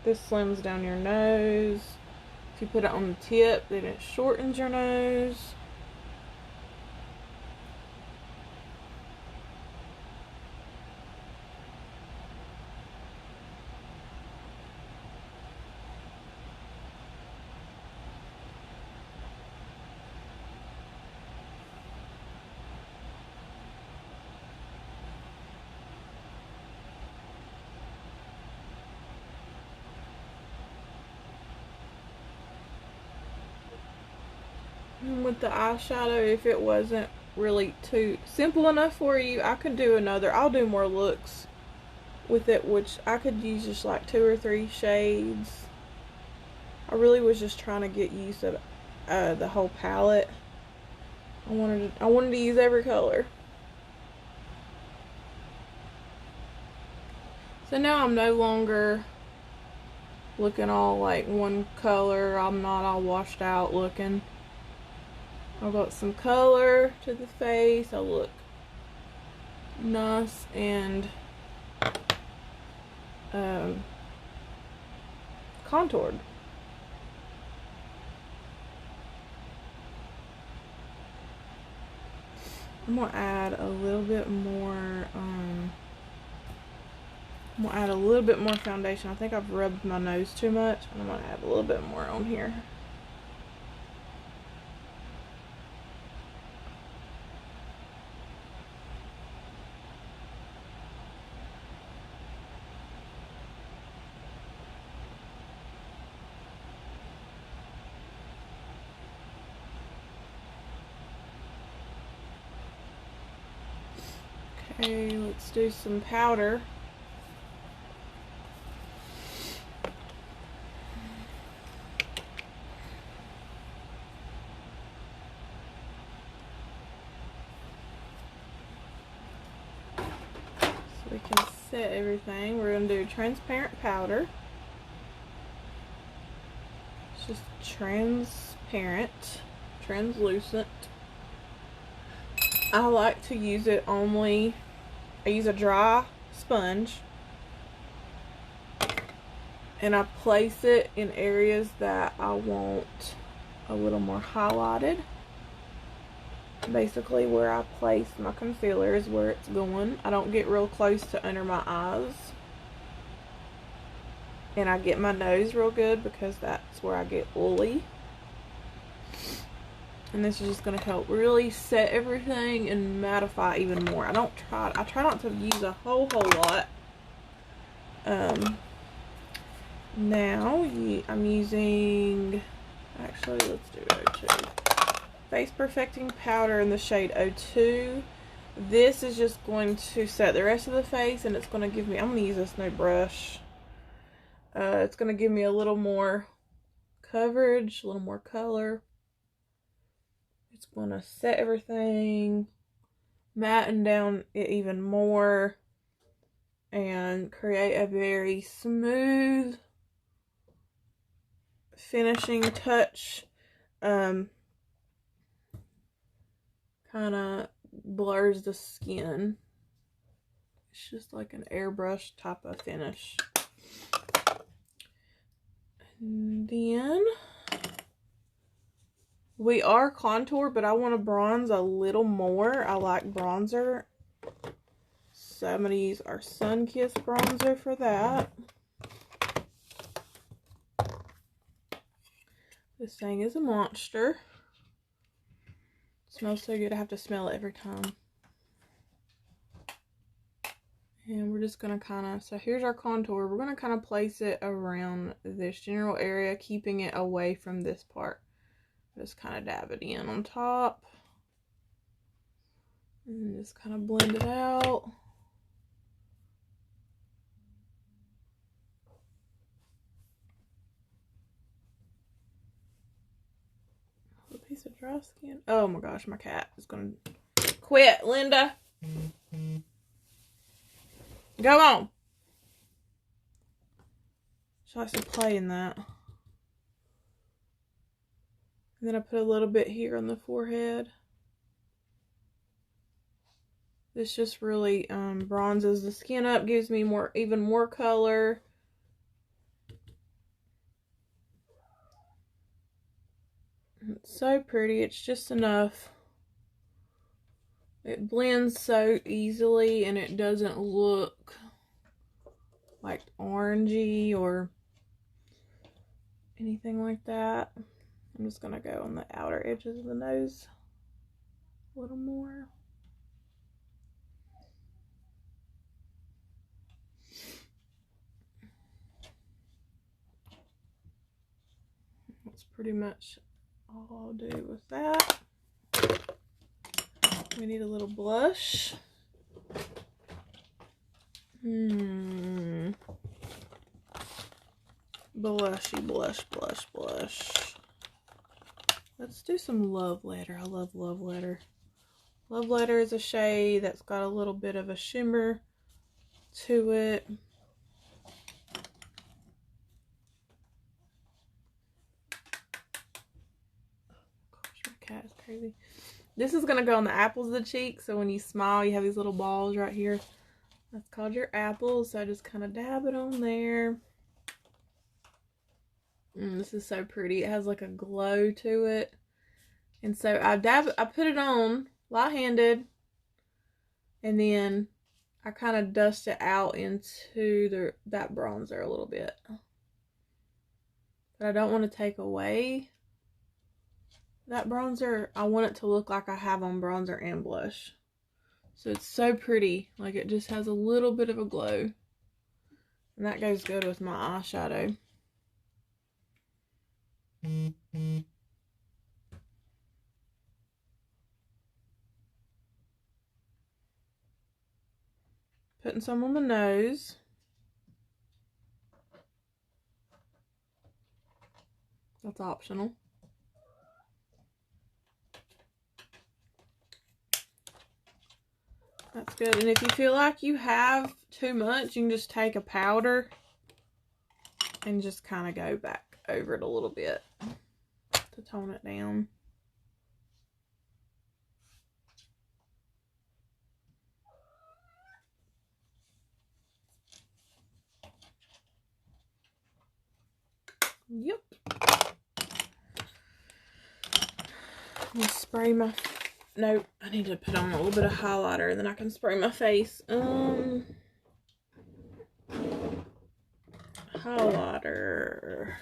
This slims down your nose. If you put it on the tip, then it shortens your nose. And with the eyeshadow, if it wasn't really too simple enough for you, I could do I'll do more looks with it, which I could use just like 2 or 3 shades. I really was just trying to get used to the whole palette. I wanted to use every color. So now I'm no longer looking all like one color. I'm not all washed out looking. I've got some color to the face. I look nice and contoured. I'm gonna add a little bit more. I'm gonna add a little bit more foundation. I think I've rubbed my nose too much, and I'm gonna add a little bit more on here. Okay, let's do some powder. So we can set everything. We're going to do transparent powder. It's just transparent, translucent. I like to use it only, I use a dry sponge, and I place it in areas that I want a little more highlighted. Basically where I place my concealer is where it's going. I don't get real close to under my eyes. And I get my nose real good because that's where I get oily. And this is just going to help really set everything and mattify even more. I try not to use a whole lot. Now I'm using, actually let's do 02. Face Perfecting Powder in the shade 02. This is just going to set the rest of the face, and it's going to give me, I'm going to use this new brush. It's going to give me a little more coverage, a little more color. It's going to set everything, matten down it even more, and create a very smooth finishing touch. kind of blurs the skin. It's just like an airbrush type of finish. And then we are contour, but I want to bronze a little more. I like bronzer. So I'm going to use our Sun Kiss bronzer for that. This thing is a monster. It smells so good, I have to smell it every time. And we're just going to kind of, so here's our contour. We're going to kind of place it around this general area, keeping it away from this part. Just kind of dab it in on top. And just kind of blend it out. A piece of dry skin. Oh my gosh, my cat is going to quit, Linda. Go on. She likes to play in that. And then I put a little bit here on the forehead. This just really bronzes the skin up, gives me even more color. It's so pretty. It's just enough. It blends so easily and it doesn't look like orangey or anything like that. I'm just going to go on the outer edges of the nose a little more. That's pretty much all I'll do with that. We need a little blush. Blushy, blush, blush, blush. Let's do some Love Letter. I love Love Letter. Love Letter is a shade that's got a little bit of a shimmer to it. Gosh, my cat is crazy. This is going to go on the apples of the cheek, so when you smile, you have these little balls right here. That's called your apples, so I just kind of dab it on there. This is so pretty. It has like a glow to it. And so I put it on light-handed, and then I kind of dust it out into that bronzer a little bit. But I don't want to take away that bronzer. I want it to look like I have on bronzer and blush. So it's so pretty. Like, it just has a little bit of a glow. And that goes good with my eyeshadow. Putting some on the nose. That's optional. That's good. And if you feel like you have too much, you can just take a powder and just kind of go back over it a little bit to tone it down. Yep. I'm gonna spray my... No, I need to put on a little bit of highlighter and then I can spray my face. Highlighter.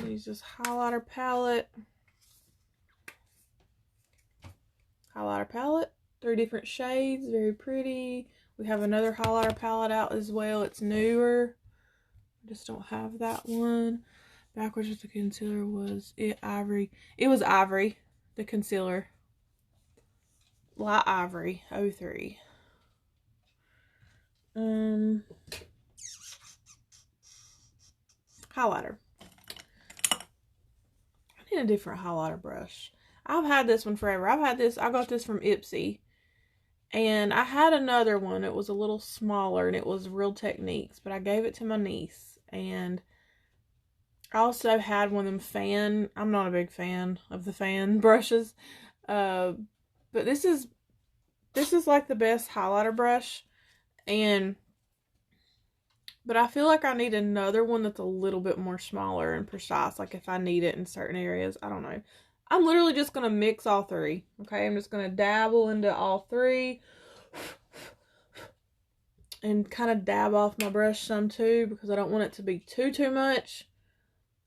Use this highlighter palette. Highlighter palette. 3 different shades. Very pretty. We have another highlighter palette out as well. It's newer. I just don't have that one. Backwards with the concealer was it Ivory. It was Ivory. The concealer. Light Ivory 03. Highlighter. I need a different highlighter brush. I've had this one forever. I got this from Ipsy. And I had another one. It was a little smaller and it was Real Techniques. But I gave it to my niece. And I also had one of them I'm not a big fan of the fan brushes. But this is like the best highlighter brush, but I feel like I need another one that's a little bit more smaller and precise, like if I need it in certain areas. I don't know. I'm literally just going to mix all three, okay? I'm just going to dabble into all three and kind of dab off my brush some too, because I don't want it to be too much.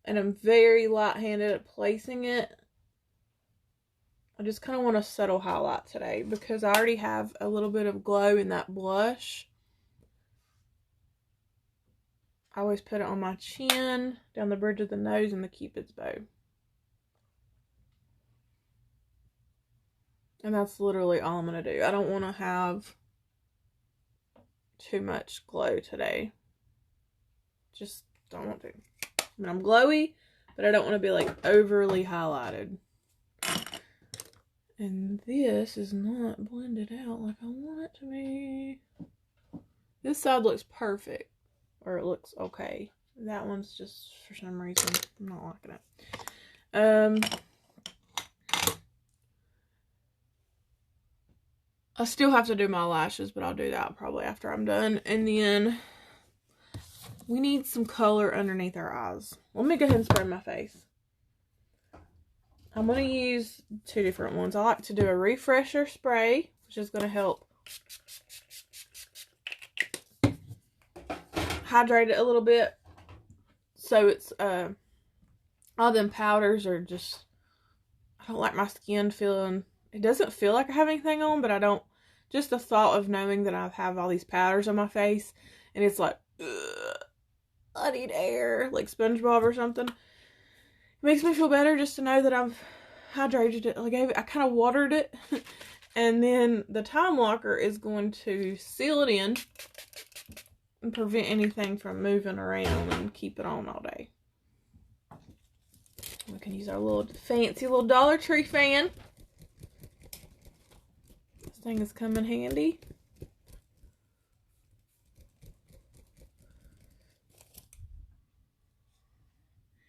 And I'm very light-handed at placing it. I just kind of want a subtle highlight today because I already have a little bit of glow in that blush. I always put it on my chin, down the bridge of the nose, and the Cupid's bow. And that's literally all I'm going to do. I don't want to have too much glow today. Just don't want to. I mean, I'm glowy, but I don't want to be like overly highlighted. And this is not blended out like I want it to be. This side looks perfect. Or it looks okay. That one's just, for some reason, I'm not liking it. I still have to do my lashes, but I'll do that probably after I'm done. And then we need some color underneath our eyes. Let me go ahead and spray my face. I'm going to use two different ones. I like to do a refresher spray, which is going to help hydrate it a little bit. So it's, all them powders are just, I don't like my skin feeling, it doesn't feel like I have anything on, but I don't, just the thought of knowing that I have all these powders on my face, and it's like, ugh, I need air, like SpongeBob or something. It makes me feel better just to know that I've hydrated it. Like I kind of watered it. And then the time locker is going to seal it in and prevent anything from moving around and keep it on all day. We can use our little fancy little Dollar Tree fan. This thing has come in handy.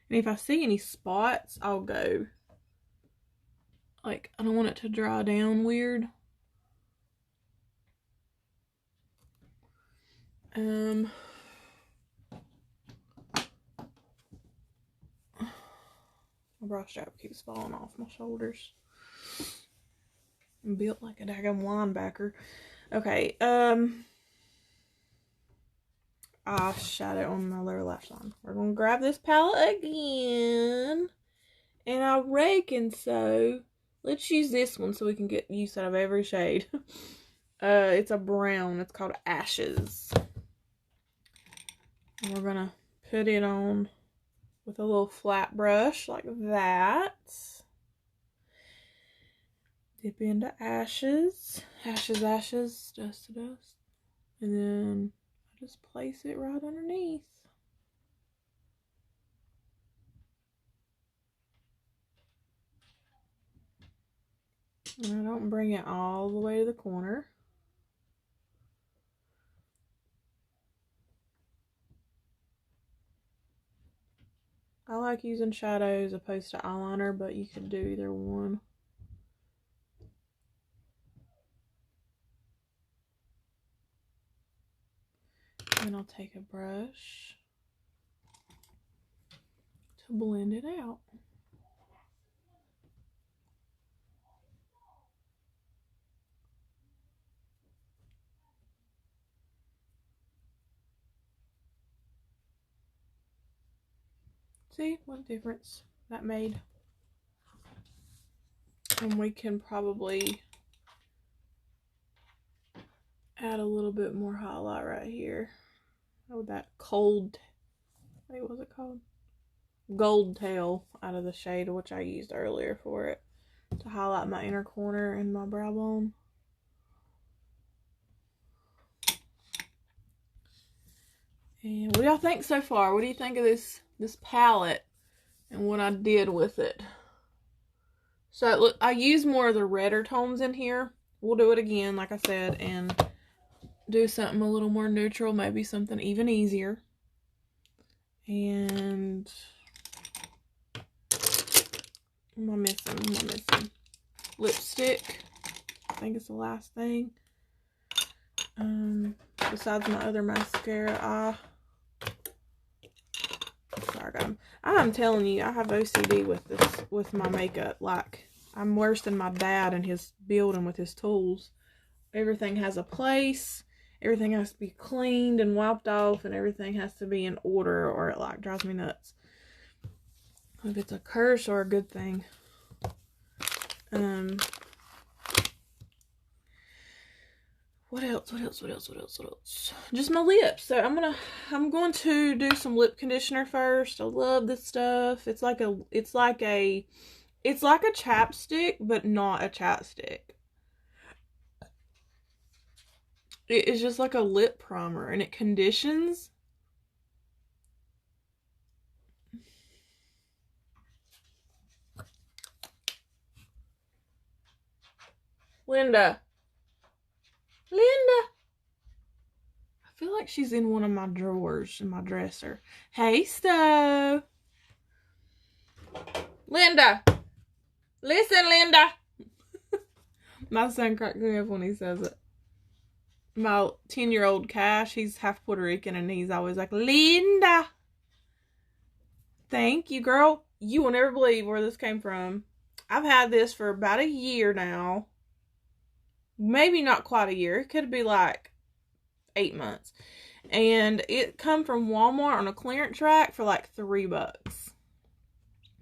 And if I see any spots, I'll go. Like, I don't want it to dry down weird. My brush strap keeps falling off my shoulders. I'm built like a daggone linebacker. Okay, eyeshadow on my lower lash line. We're gonna grab this palette again, and I reckon so. Let's use this one so we can get use out of every shade. It's a brown. It's called Ashes. And we're gonna put it on with a little flat brush like that. Dip into Ashes. Ashes, ashes, dust to dust. And then I just place it right underneath. And I don't bring it all the way to the corner. I like using shadow as opposed to eyeliner, but you can do either one. And I'll take a brush to blend it out. See what difference that made? And we can probably add a little bit more highlight right here. Oh, that cold, wait, what was it called? Gold tail out of the shade, which I used earlier for it to highlight my inner corner and my brow bone. And what do y'all think so far? What do you think of this palette and what I did with it? So look, I use more of the redder tones in here. We'll do it again, like I said, and do something a little more neutral, maybe something even easier. And what am I missing? lipstick. I think it's the last thing. Besides my other mascara, sorry, I'm telling you, I have OCD with this, with my makeup. Like, I'm worse than my dad and his building with his tools. Everything has a place. Everything has to be cleaned and wiped off, and everything has to be in order, or it like drives me nuts. If it's a curse or a good thing. What else? Just my lips. So I'm going to do some lip conditioner first. I love this stuff. It's like a chapstick, but not a chapstick. It is just like a lip primer, and it conditions. Linda. I feel like she's in one of my drawers in my dresser. Hey, Stowe. Linda. Listen, Linda. My son cracks me up when he says it. My 10-year-old Cash, he's half Puerto Rican, and he's always like, Linda. Thank you, girl. You will never believe where this came from. I've had this for about a year now. Maybe not quite a year. It could be like 8 months. And it come from Walmart on a clearance rack for like $3.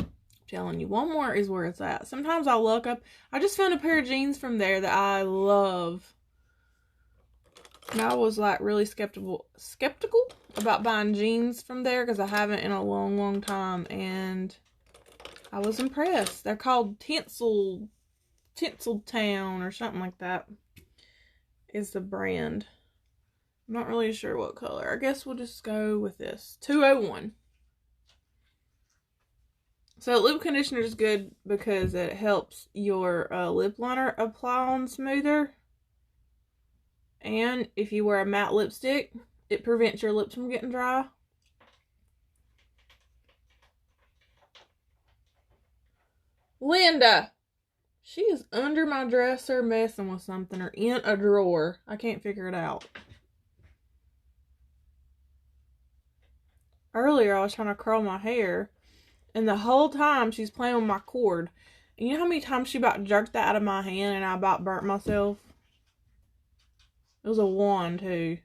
I'm telling you, Walmart is where it's at. Sometimes I'll look up. I just found a pair of jeans from there that I love. And I was like really skeptical about buying jeans from there because I haven't in a long time. And I was impressed. They're called Tinseltown or something like that is the brand. I'm not really sure what color. I guess we'll just go with this. 201. So lip conditioner is good because it helps your lip liner apply on smoother. And if you wear a matte lipstick, it prevents your lips from getting dry. Linda! She is under my dresser messing with something, or in a drawer. I can't figure it out. Earlier, I was trying to curl my hair, and the whole time she's playing with my cord. And you know how many times she about jerked that out of my hand and I about burnt myself? It was a wand, too.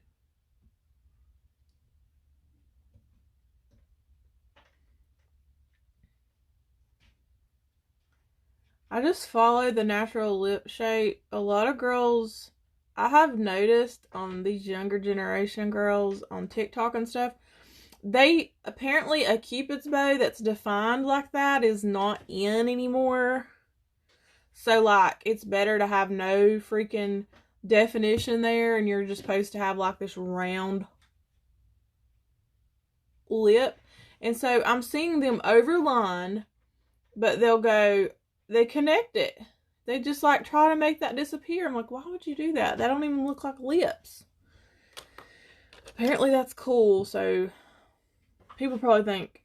I just follow the natural lip shape. A lot of girls, I have noticed on these younger generation girls on TikTok and stuff, they apparently a Cupid's bow that's defined like that is not in anymore. So like it's better to have no freaking definition there, and you're just supposed to have like this round lip. And so I'm seeing them overline, but they connect it. They just like try to make that disappear. I'm like, why would you do that? That don't even look like lips. Apparently that's cool. So people probably think,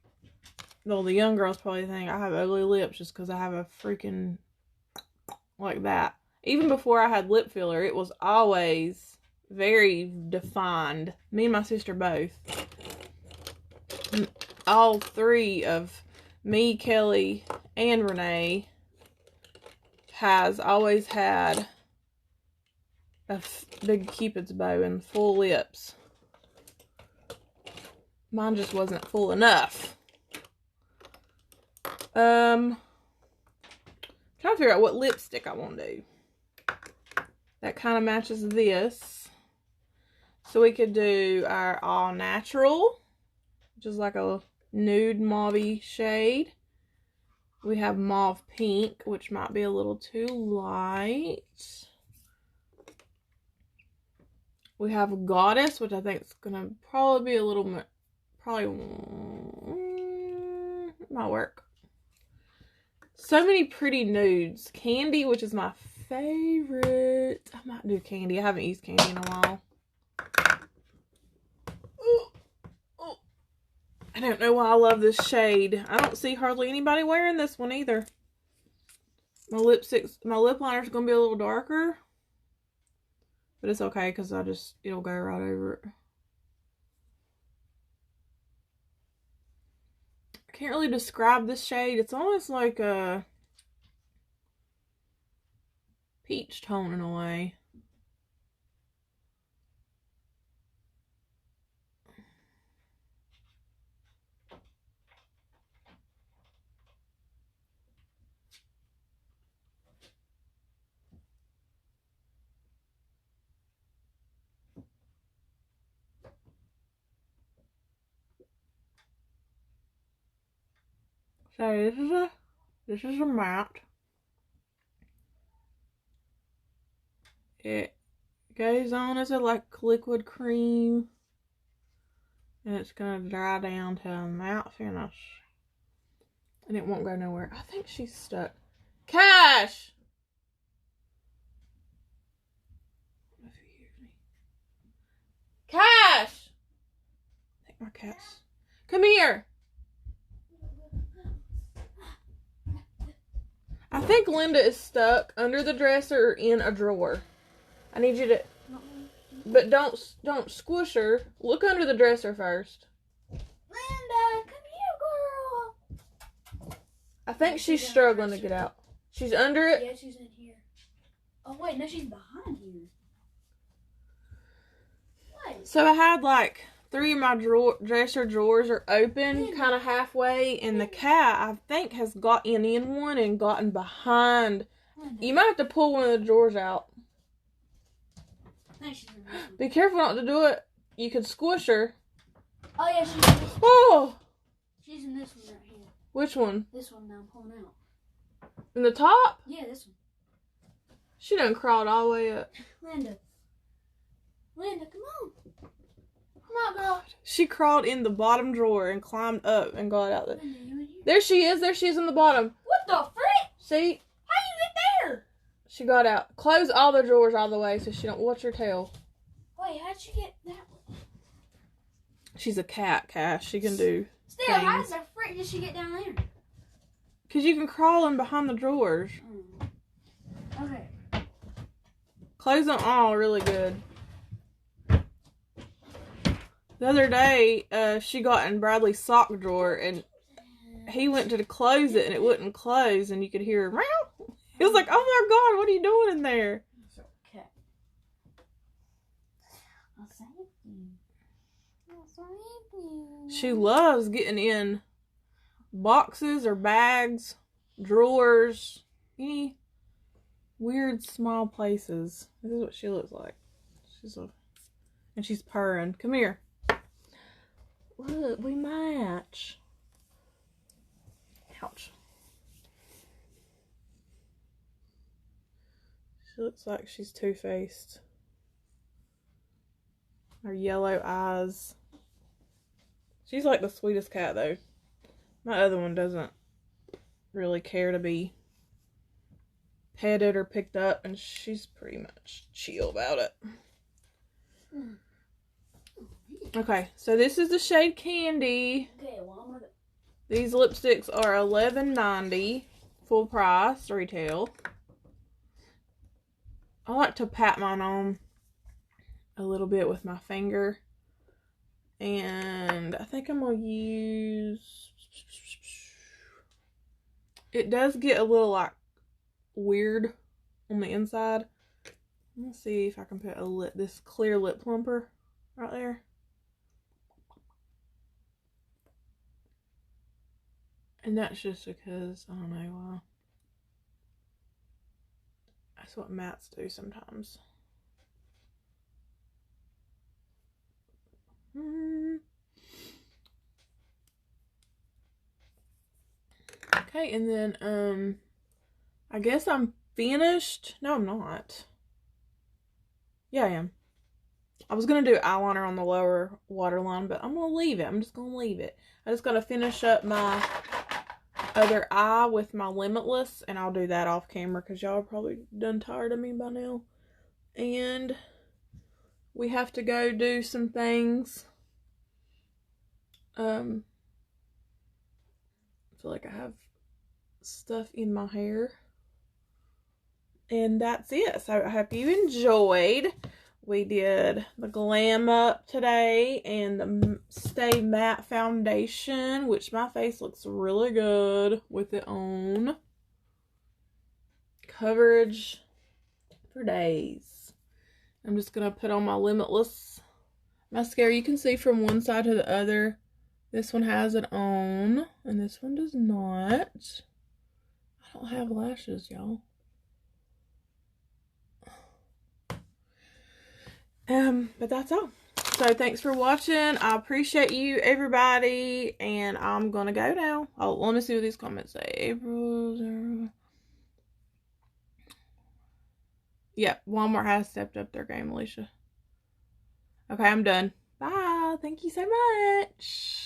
well, the young girls probably think I have ugly lips just because I have a freaking like that. Even before I had lip filler, it was always very defined. Me and my sister both. All three of me, Kelly, and Renee has always had a big Cupid's bow and full lips. Mine just wasn't full enough. Trying to figure out what lipstick I want to do. That kind of matches this. So we could do our all natural, which is like a nude mauve shade. We have mauve pink, which might be a little too light. We have Goddess, which I think is going to probably be a little, might work. So many pretty nudes. Candy, which is my favorite. I might do candy. I haven't used candy in a while. I don't know why I love this shade. I don't see hardly anybody wearing this one either. My lip liner's gonna be a little darker. But it's okay because it'll go right over it. I can't really describe this shade. It's almost like a peach tone in a way. So this is a matte. It goes on as a like liquid cream, and it's gonna dry down to a matte finish, and it won't go nowhere. I think she's stuck. Cash! I don't know if he hears me. Cash! I think my cat's. Come here! I think Linda is stuck under the dresser or in a drawer. I need you to, but don't squish her. Look under the dresser first. Linda, come here, girl. I think she's struggling to get out. She's under it? Yeah, she's in here. Oh, wait, no, she's behind here. What? So I had like 3 of my dresser drawers are open, kind of halfway, and the cat, I think, has got in one and gotten behind. You might have to pull one of the drawers out. No, she's in this one. Be careful not to do it. You could squish her. Oh, yeah, she's in this one. Oh! She's in this one right here. Which one? This one now, I'm pulling out. In the top? Yeah, this one. She done crawled all the way up. Linda, come on. Come on, girl. She crawled in the bottom drawer and climbed up and got out there. Linda, you in here? There she is. There she is in the bottom. What the frick? See? How you get there? She got out. Close all the drawers all the way so she don't watch her tail. Wait, how'd she get that one? She's a cat, Cash. She can do Still, how things. the frick did she get down there? Because you can crawl in behind the drawers. Okay. Close them all really good. The other day, she got in Bradley's sock drawer and he went to close it and it wouldn't close and you could hear meow. He was like, oh my God, what are you doing in there? It's okay. I'll save you. I'll save you. She loves getting in boxes or bags, drawers, any weird small places. This is what she looks like. And she's purring. Come here. Look, we match. Ouch. She looks like she's two-faced. Her yellow eyes. She's like the sweetest cat, though. My other one doesn't really care to be petted or picked up, and she's pretty much chill about it. Okay, so this is the shade Candy. Okay, well, I'm gonna go. These lipsticks are $11.90 full price retail. I like to pat mine on a little bit with my finger. And I think I'm going to use... It does get a little like weird on the inside. Let's see if I can put this clear lip plumper right there. And that's just because, I don't know why. That's what mattes do sometimes. Okay, and then, I guess I'm finished. No, I'm not. Yeah, I am. I was going to do eyeliner on the lower waterline, but I'm going to leave it. I'm just going to leave it. I just got to finish up my other eye with my Limitless, and I'll do that off camera because y'all are probably done tired of me by now. And we have to go do some things. I feel like I have stuff in my hair. And that's it. So I hope you enjoyed. We did the Glam Up today and the Stay Matte Foundation, which my face looks really good with it on. Coverage for days. I'm just going to put on my Limitless Mascara. You can see from one side to the other. This one has it on, and this one does not. I don't have lashes, y'all. But that's all. So thanks for watching. I appreciate you, everybody, and I'm gonna go now. Oh, let me see what these comments say. April. Yep, Walmart has stepped up their game, Alicia. Okay, I'm done. Bye. Thank you so much.